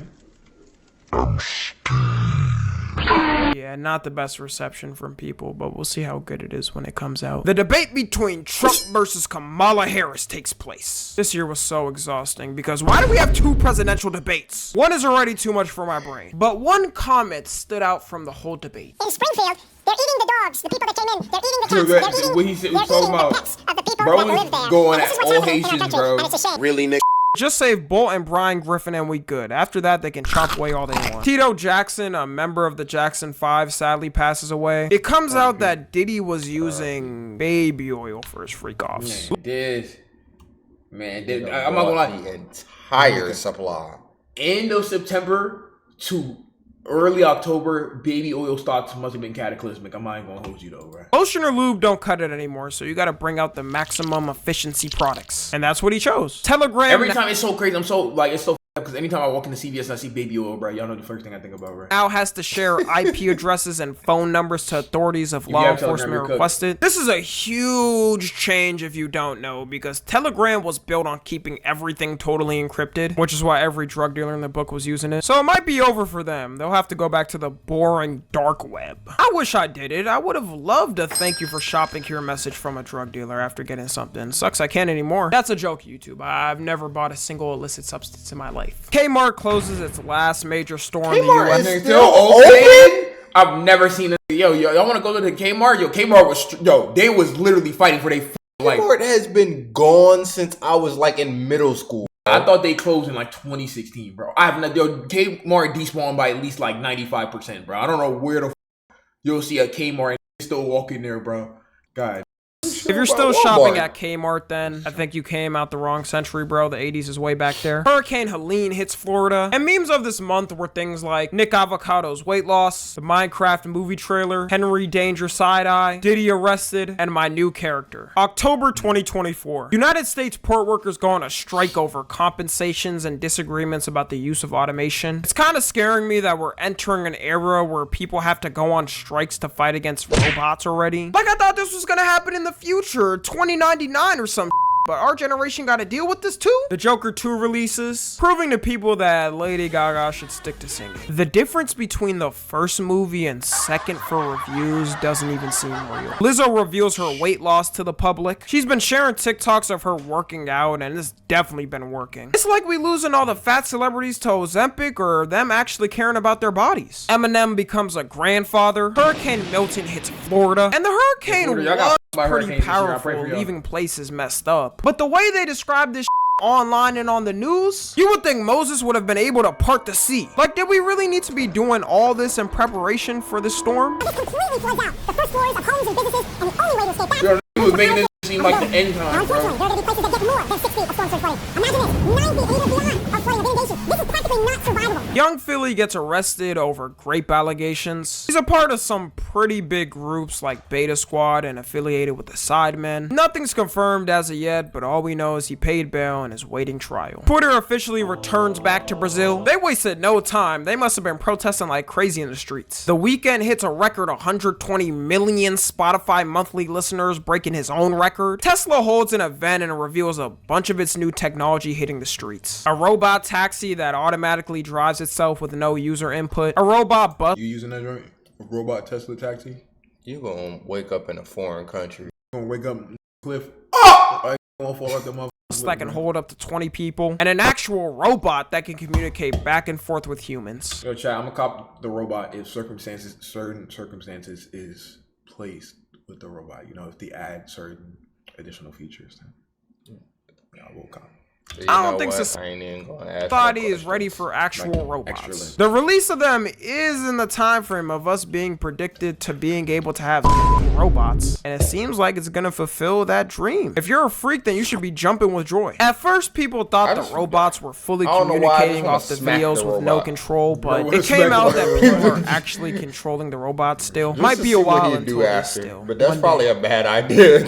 Yeah, not the best reception from people, but we'll see how good it is when it comes out. The debate between Trump versus Kamala Harris takes place. This year was so exhausting because why do we have two presidential debates? One is already too much for my brain, but one comment stood out from the whole debate. In Springfield, they're eating the dogs, the people that came in. They're eating the cats. They're eating, what he said, was talking about, the pets of the people bro that was live there. going And this at is what's all happening in our Haitians, country, bro. and it's a shame. Really, nigga? Just save Bolt and Brian Griffin and we good. After that, they can chop away all they want. Tito Jackson, a member of the Jackson 5, sadly passes away. It comes out that Diddy was using baby oil for his freak-offs. Man, I'm not gonna lie. The entire supply. End of September to early October, baby oil stocks must have been cataclysmic. I'm not even gonna hold you though, bro. Lotion or lube don't cut it anymore, so you gotta bring out the maximum efficiency products. And that's what he chose. Telegram. Every time it's so crazy. I'm so like it's so because anytime I walk into CVS and I see baby oil, bro, y'all know the first thing I think about, bro. Now has to share IP addresses and phone numbers to authorities if you law have Telegram, enforcement you're cooked. requested. This is a huge change if you don't know, because Telegram was built on keeping everything totally encrypted, which is why every drug dealer in the book was using it. So it might be over for them. They'll have to go back to the boring dark web. I wish I did it. I would have loved a thank you for shopping here message from a drug dealer after getting something. Sucks I can't anymore. That's a joke, YouTube. I've never bought a single illicit substance in my life. Kmart closes its last major store in the US. Is still open? I've never seen it. Y'all want to go to the Kmart? Yo, Kmart was they was literally fighting for their life. Kmart has been gone since I was like in middle school. I thought they closed in like 2016, bro. I have no. Kmart despawned by at least like 95%, bro. I don't know where the you'll see a Kmart and still walking there, bro. God. If you're still shopping at Kmart, then I think you came out the wrong century, bro. The 80s is way back there. Hurricane Helene hits Florida. And memes of this month were things like Nick Avocado's weight loss, the Minecraft movie trailer, Henry Danger side-eye, Diddy arrested, and my new character. October 2024. United States port workers go on a strike over compensations and disagreements about the use of automation. It's kind of scaring me that we're entering an era where people have to go on strikes to fight against robots already. Like I thought this was gonna happen in the future, 2099 or some but our generation got to deal with this too? The Joker 2 releases, proving to people that Lady Gaga should stick to singing. The difference between the first movie and second for reviews doesn't even seem real. Lizzo reveals her weight loss to the public. She's been sharing TikToks of her working out, and it's definitely been working. It's like we losing all the fat celebrities to Ozempic or them actually caring about their bodies. Eminem becomes a grandfather. Hurricane Milton hits Florida, and the hurricane was pretty powerful, leaving places messed up. But the way they describe this online and on the news, you would think Moses would have been able to part the sea. Like, did we really need to be doing all this in preparation for this storm? It completely flows out. The first floors of homes and businesses, and the only way to escape that... Yo, he was making this seem like the end time, bro. There are going to be places that get more than 6 feet of storm surge flooding. Imagine this, 90, 80 or beyond of flooding of inundation. This is practically not survivable. Young Philly gets arrested over grape allegations. He's a part of some pretty big groups like Beta Squad and affiliated with the Sidemen. Nothing's confirmed as of yet, but all we know is he paid bail and is waiting trial. Twitter officially returns back to Brazil. They wasted no time. They must have been protesting like crazy in the streets. The Weeknd hits a record 120 million Spotify monthly listeners, breaking his own record. Tesla holds an event and reveals a bunch of its new technology hitting the streets. A robot taxi that automatically drives itself with no user input. A robot bus. You using that joint? A robot Tesla taxi? You gonna wake up in a foreign country. You gonna wake up cliff. Oh! Gonna fall out the motherfucker. That can hold up to 20 people, and an actual robot that can communicate back and forth with humans. Yo, chat, I'm gonna cop the robot if certain circumstances is placed with the robot. You know, if they add certain additional features, then yeah, I will cop. I don't think I ain't even gonna ask society no is ready questions. for actual robots. length. The release of them is in the time frame of us being predicted to being able to have robots, and it seems like it's gonna fulfill that dream. If you're a freak, then you should be jumping with joy. At first, people thought the robots were fully I don't know why I just communicating wanna off the smack videos the with no robot. control, but wanna it came smack out the that people are actually controlling the robots still. Just Might to be see a what while he'd until do it is after, still. but that's One probably day. a bad idea.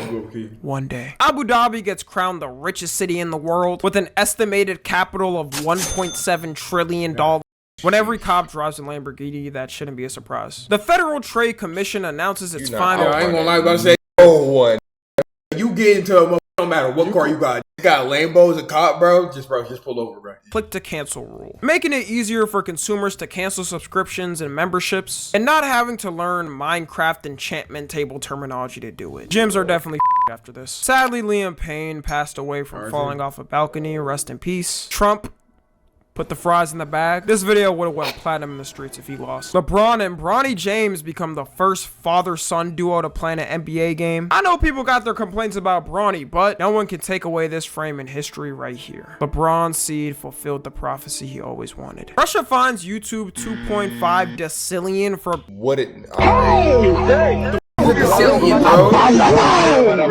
One day. Abu Dhabi gets crowned the richest city in the world with an estimated capital of $1.7 trillion. When every cop drives a Lamborghini, that shouldn't be a surprise. The Federal Trade Commission announces its You know, final. Yo, I ain't gonna lie, I'm gonna say, Oh, what? you get into a no matter what car you got. You got Lambos, a cop, bro. Just pull over, bro. Click to cancel rule, making it easier for consumers to cancel subscriptions and memberships and not having to learn Minecraft enchantment table terminology to do it. Gyms are definitely after this. Sadly, Liam Payne passed away from falling off a balcony. Rest in peace. Trump put the fries in the bag. This video would have went platinum in the streets if he lost. LeBron and Bronny James become the first father-son duo to play in an NBA game. I know people got their complaints about Bronny, but no one can take away this frame in history right here. LeBron's seed fulfilled the prophecy he always wanted. Russia finds YouTube 2.5 decillion for What it? Brazilian, bro. I've never heard of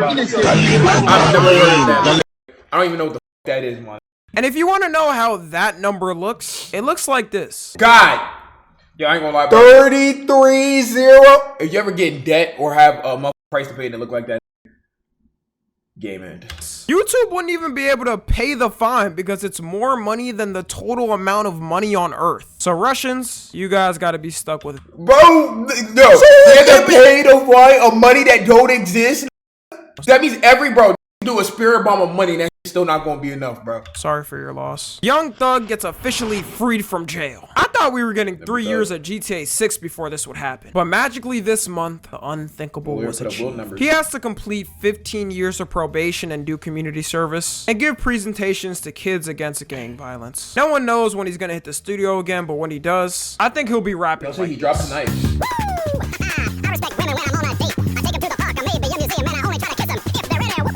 that. I don't even know what the that is, man. And if you want to know how that number looks, it looks like this. God. Yo, I ain't gonna lie, bro. 33-0. If you ever get in debt or have a monthly price to pay and it look like that, game end. YouTube wouldn't even be able to pay the fine because it's more money than the total amount of money on Earth. So Russians, you guys got to be stuck with it. Bro, no. They're gonna pay the fine of money that don't exist. That means do a spirit bomb of money, that's still not gonna be enough, bro. Sorry for your loss. Young Thug gets officially freed from jail. I thought we were getting 3 years of GTA 6 before this would happen. But magically this month, the unthinkable was achieved. He has to complete 15 years of probation and do community service and give presentations to kids against gang violence. No one knows when he's gonna hit the studio again, but when he does, I think he'll be rapping. So he drops a knife. I respect women when I'm on a date. I take them to the park or maybe a museum and I only try to kiss them if they're in there. What?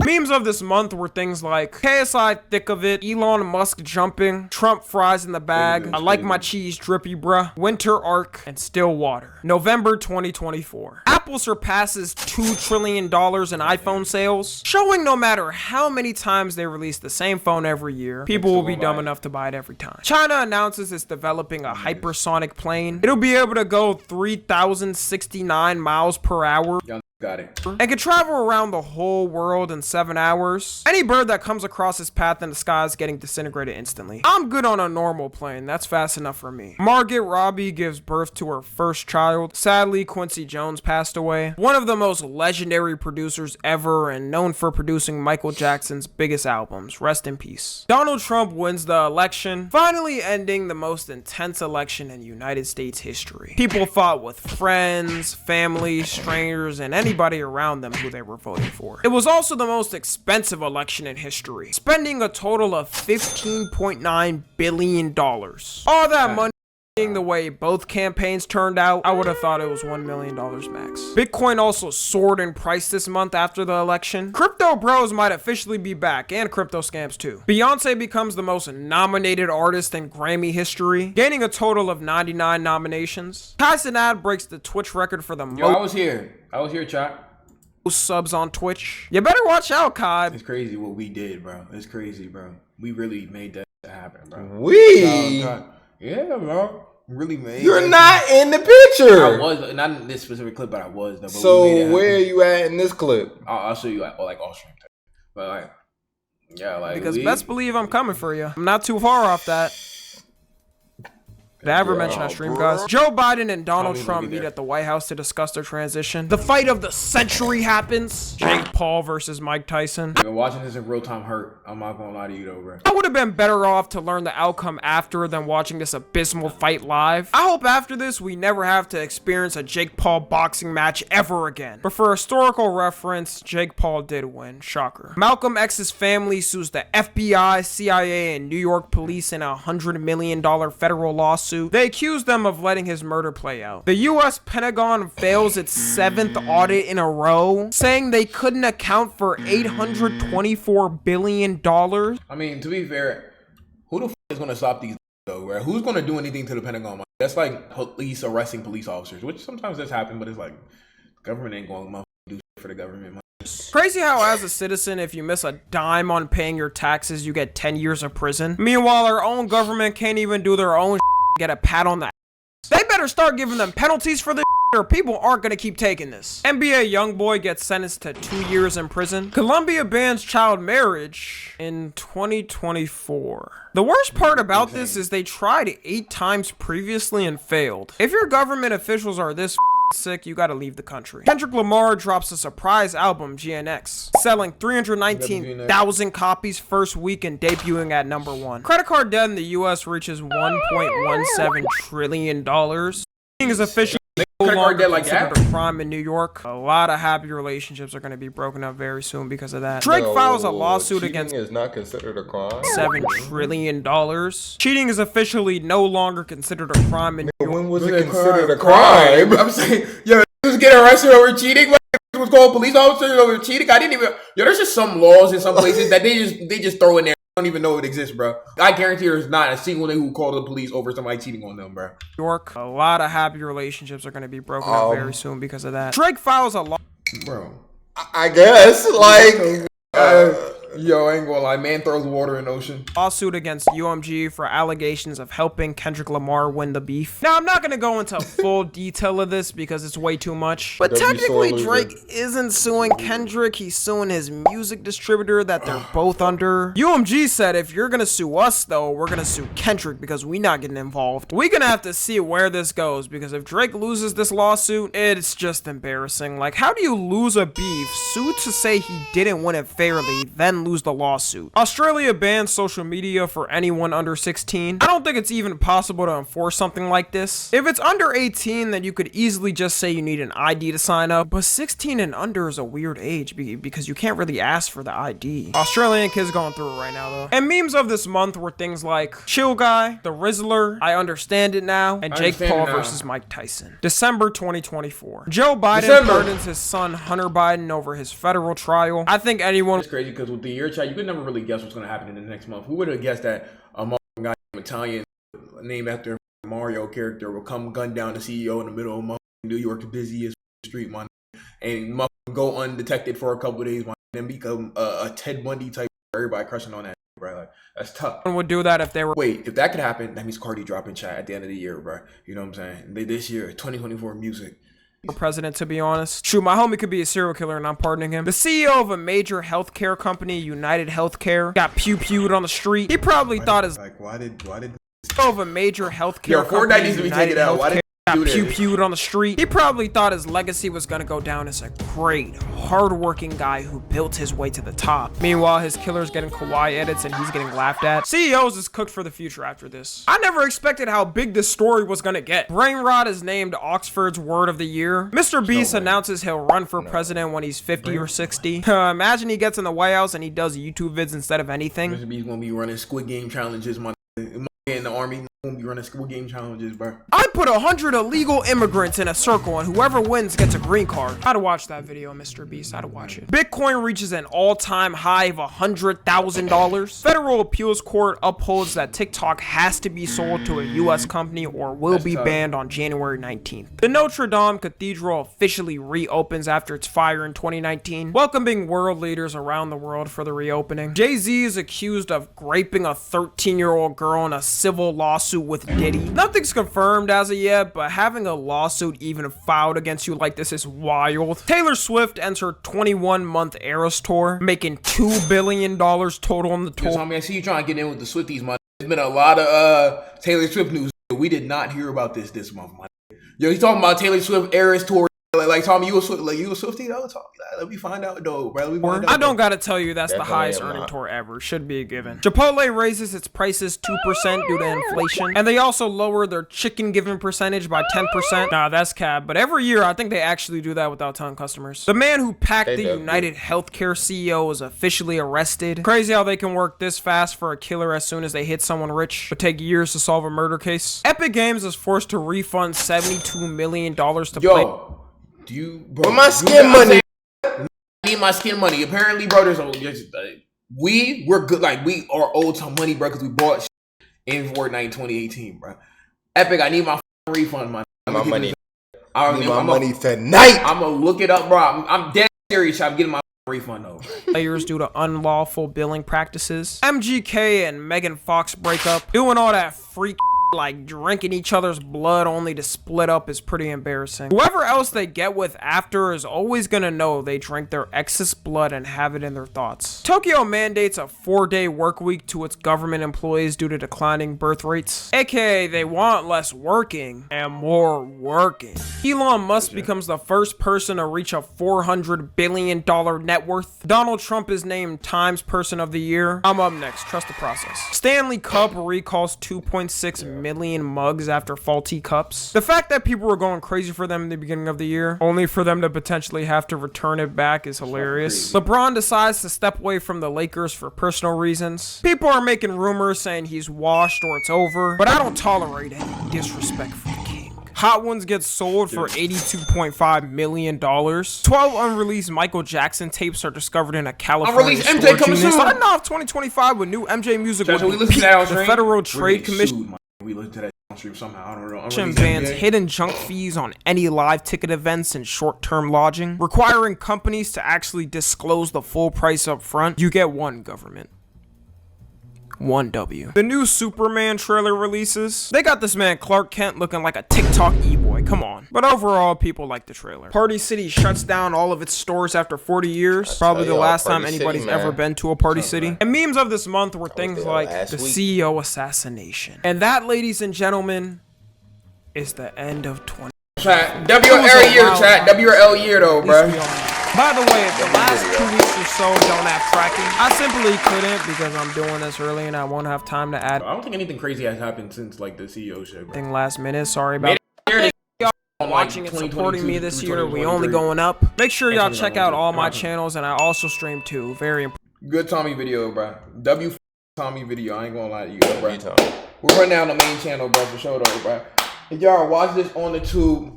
Memes of this month were things like KSI thick of it, Elon Musk jumping, Trump fries in the bag, I like my cheese drippy bruh, Winter Arc, and Stillwater. November 2024. Apple surpasses $2 trillion in iPhone sales, showing no matter how many times they release the same phone every year, people will be dumb enough to buy it every time. China announces it's developing a hypersonic plane. It'll be able to go 3,069 miles per hour. Got it. And can travel around the whole world in 7 hours. Any bird that comes across his path in the sky is getting disintegrated instantly. I'm good on a normal plane. That's fast enough for me. Margaret Robbie gives birth to her first child. Sadly, Quincy Jones passed away. One of the most legendary producers ever and known for producing Michael Jackson's biggest albums. Rest in peace. Donald Trump wins the election, finally ending the most intense election in United States history. People fought with friends, family, strangers, and anybody around them who they were voting for. It was also the most expensive election in history, spending a total of $15.9 billion. All that money being the way both campaigns turned out, I would have thought it was $1 million max. Bitcoin also soared in price this month after the election. Crypto bros might officially be back, and crypto scams too. Beyonce becomes the most nominated artist in Grammy history, gaining a total of 99 nominations. Kai Cenat breaks the Twitch record for the Yo, I was here, chat. subs on Twitch. You better watch out, Kai. It's crazy what we did, bro. It's crazy, bro. We really made that happen, bro. Yeah, bro. Really made. You're not in the picture. I was not in this specific clip, but I was. Though, but so where are you at in this clip? I'll show you like all stream. But like, yeah, like because best believe I'm coming for you. I'm not too far off that. Did I ever mention that stream, guys? Joe Biden and Donald Trump meet at the White House to discuss their transition. The fight of the century happens. Jake Paul versus Mike Tyson. Watching this in real time hurt. I'm not gonna lie to you though, bro. I would have been better off to learn the outcome after than watching this abysmal fight live. I hope after this we never have to experience a Jake Paul boxing match ever again. But for historical reference, Jake Paul did win. Shocker. Malcolm X's family sues the FBI, CIA, and New York police in a $100 million federal lawsuit. lawsuit. They accused them of letting his murder play out. The US Pentagon fails its 7th audit in a row, saying they couldn't account for $824 billion. I mean, to be fair, who the is gonna stop these though, right? Who's gonna do anything to the Pentagon? That's like police arresting police officers, which sometimes does happen, but it's like government ain't going to do shit for the government. Crazy how as a citizen, if you miss a dime on paying your taxes, you get 10 years of prison. Meanwhile, our own government can't even do their own get a pat on the ass. They better start giving them penalties for this or people aren't gonna keep taking this. NBA YoungBoy gets sentenced to 2 years in prison. Colombia bans child marriage in 2024. The worst part about this is they tried 8 times previously and failed. If your government officials are this sick, you gotta leave the country. Kendrick Lamar drops a surprise album, GNX, selling 319,000 copies first week and debuting at #1. Credit card debt in the US reaches $1.17 trillion. Cheating is officially no longer considered a crime in New York. A lot of happy relationships are going to be broken up very soon because of that. Drake files a lawsuit against is not considered a crime. $7 trillion. Cheating is officially no longer considered a crime in New York. When was it considered a crime? I'm saying, yo, was getting arrested over cheating. Was called police officers over cheating. I didn't even. Yo, there's just some laws in some places that they just throw in there. I don't even know it exists, bro. I guarantee there's not a single nigga who called the police over somebody cheating on them, bro. New York, a lot of happy relationships are going to be broken up very soon because of that. Drake files a law. Bro, I guess like. Yo, I ain't gonna lie, man throws water in the ocean. Lawsuit against UMG for allegations of helping Kendrick Lamar win the beef. Now, I'm not gonna go into full detail of this because it's way too much. But technically, Drake isn't suing Kendrick. He's suing his music distributor that they're both under. UMG said, if you're gonna sue us, though, we're gonna sue Kendrick because we're not getting involved. We're gonna have to see where this goes because if Drake loses this lawsuit, it's just embarrassing. Like, how do you lose a beef, sue to say he didn't win it fairly, then lose the lawsuit? Australia bans social media for anyone under 16. I don't think it's even possible to enforce something like this. If it's under 18, then you could easily just say you need an ID to sign up, but 16 and under is a weird age because you can't really ask for the ID. Australian kids going through it right now though. And memes of this month were things like Chill Guy, The Rizzler, I Understand It Now, and Jake Paul versus Mike Tyson. December 2024. Joe Biden pardons his son Hunter Biden over his federal trial. I think anyone— It's crazy because with the year chat, you could never really guess what's going to happen in the next month. Who would have guessed that a guy Italian named after a Mario character will come gun down the CEO in the middle of New York's busiest street, man, and go undetected for a couple of days, man, and become a Ted Bundy type. Everybody crushing on that, bro. Like, that's tough. Someone would do that if they were— Wait, if that could happen, that means Cardi dropping chat at the end of the year, bro. You know what I'm saying? This year, 2024 music. President, to be honest. Shoot, my homie could be a serial killer and I'm pardoning him. The CEO of a major healthcare company, United Healthcare, got pew-pewed on the street. He probably thought his— Like, why did CEO of a major healthcare company, needs to be taken out. Why did got pew-pewed on the street. He probably thought his legacy was gonna go down as a great, hard-working guy who built his way to the top. Meanwhile, his killer's getting kawaii edits and he's getting laughed at. CEOs is cooked for the future after this. I never expected how big this story was gonna get. Brain rot is named Oxford's Word of the Year. Mr. Beast announces he'll run for president when he's 50 or 60. Imagine he gets in the White House and he does YouTube vids instead of anything. Mr. Beast gonna be running Squid Game challenges, man. In the army, gonna be running Squid Game challenges, bro. I put 100 illegal immigrants in a circle and whoever wins gets a green card. I'd watch that video, Mr. Beast. I'd watch it. Bitcoin reaches an all-time high of $100,000. Federal appeals court upholds that TikTok has to be sold to a U.S. company or will be banned on January 19th. The Notre Dame Cathedral officially reopens after its fire in 2019, welcoming world leaders around the world for the reopening. Jay-Z is accused of raping a 13-year-old girl in a civil lawsuit with Diddy. Nothing's confirmed as of yet, but having a lawsuit even filed against you like this is wild. Taylor Swift ends her 21-month Eras tour, making $2 billion total on the tour. Yes, homie, I see you trying to get in with the Swifties, man. There's been a lot of Taylor Swift news. We did not hear about this month, man. Yo, he's talking about Taylor Swift Eras tour. Like Tommy, you a Swiftie though? Tommy, let me find out though, bro. I don't gotta tell you that's Definitely the highest am earning not. tour ever. Should be a given. Chipotle raises its prices 2% due to inflation, and they also lower their chicken giving percentage by 10%. Nah, that's cap. But every year, I think they actually do that without telling customers. The man who packed They the do. United Healthcare CEO is officially arrested. Crazy how they can work this fast for a killer as soon as they hit someone rich, but take years to solve a murder case. Epic Games is forced to refund $72 million to play. Yo, do you, bro? But my skin money. I need my skin money. Apparently, bro, there's we're good. Like, we are owed some money, bro, because we bought shit in Fortnite 2018, bro. Epic, I need my refund, man. My money. I Need my money tonight. I'm gonna look it up, bro. I'm dead serious. I'm getting my refund though. Players due to unlawful billing practices. MGK and Megan Fox breakup. Doing all that freak like drinking each other's blood only to split up is pretty embarrassing. Whoever else they get with after is always gonna know they drank their ex's blood and have it in their thoughts. Tokyo mandates a 4-day work week to its government employees due to declining birth rates. AKA they want less working and more working. Elon Musk becomes the first person to reach a $400 billion net worth. Donald Trump is named Times Person of the Year. I'm up next. Trust the process. Stanley Cup recalls 2.6 million mugs after faulty cups. The fact that people were going crazy for them in the beginning of the year, only for them to potentially have to return it back, is hilarious. LeBron decides to step away from the Lakers for personal reasons. People are making rumors saying he's washed or it's over, but I don't tolerate any disrespect for the king. Hot Ones gets sold for $82.5 million. 12 unreleased Michael Jackson tapes are discovered in a California Unreleased MJ storage coming unit. soon. Starting off 2025 with new MJ music Josh, would we listen to peak that on the stream. Federal We're Trade getting Commission. sued, man. We listen to that on stream somehow. I don't know. Unreleased Bans MJ. hidden junk fees on any live ticket events and short-term lodging, requiring companies to actually disclose the full price up front. You get one government. One W. The new Superman trailer releases. They got this man Clark Kent looking like a TikTok e-boy. Come on. But overall, people like the trailer. Party City shuts down all of its stores after 40 years. Probably the y'all, last time Party City, anybody's man. ever been to a Party City. And memes of this month were things there like last the week. CEO assassination. And that, ladies and gentlemen, is the end of 20. Chat. WRL year, chat. WRL year though, bro. By the way, if the last 2 weeks or so don't have tracking, I simply couldn't because I'm doing this early and I won't have time to add I don't think anything crazy has happened since like the CEO shit, bro. anything last minute. Sorry about On, watching and supporting me this year. We only going up. Make sure y'all check out all my channels, and I also stream too. Very important. Good Tommy video, bro. Tommy video. I ain't gonna lie to you, bro. You Tommy. We're running down the main channel, bro, for sure though, bro. If y'all watch this on the tube,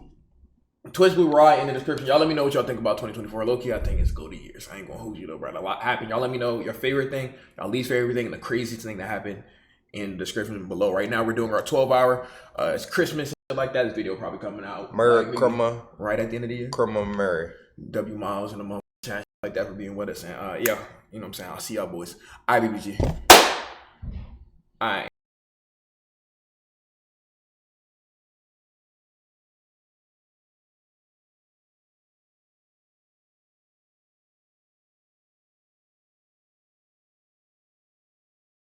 Twitch Blue Ride in the description. Y'all let me know what y'all think about 2024. Low-key, I think it's go to years. I ain't gonna hold you though, bro. A lot happened. Y'all let me know your favorite thing, y'all least favorite thing, and the craziest thing that happened in the description below. Right now, we're doing our 12-hour. It's Christmas and shit like that. This video probably coming out Murray like, maybe Crumma. right at the end of the year. Crumma Murray. W Miles and the month chat like that for being with us. And yeah, you know what I'm saying. I'll see y'all boys. IBBG. All right.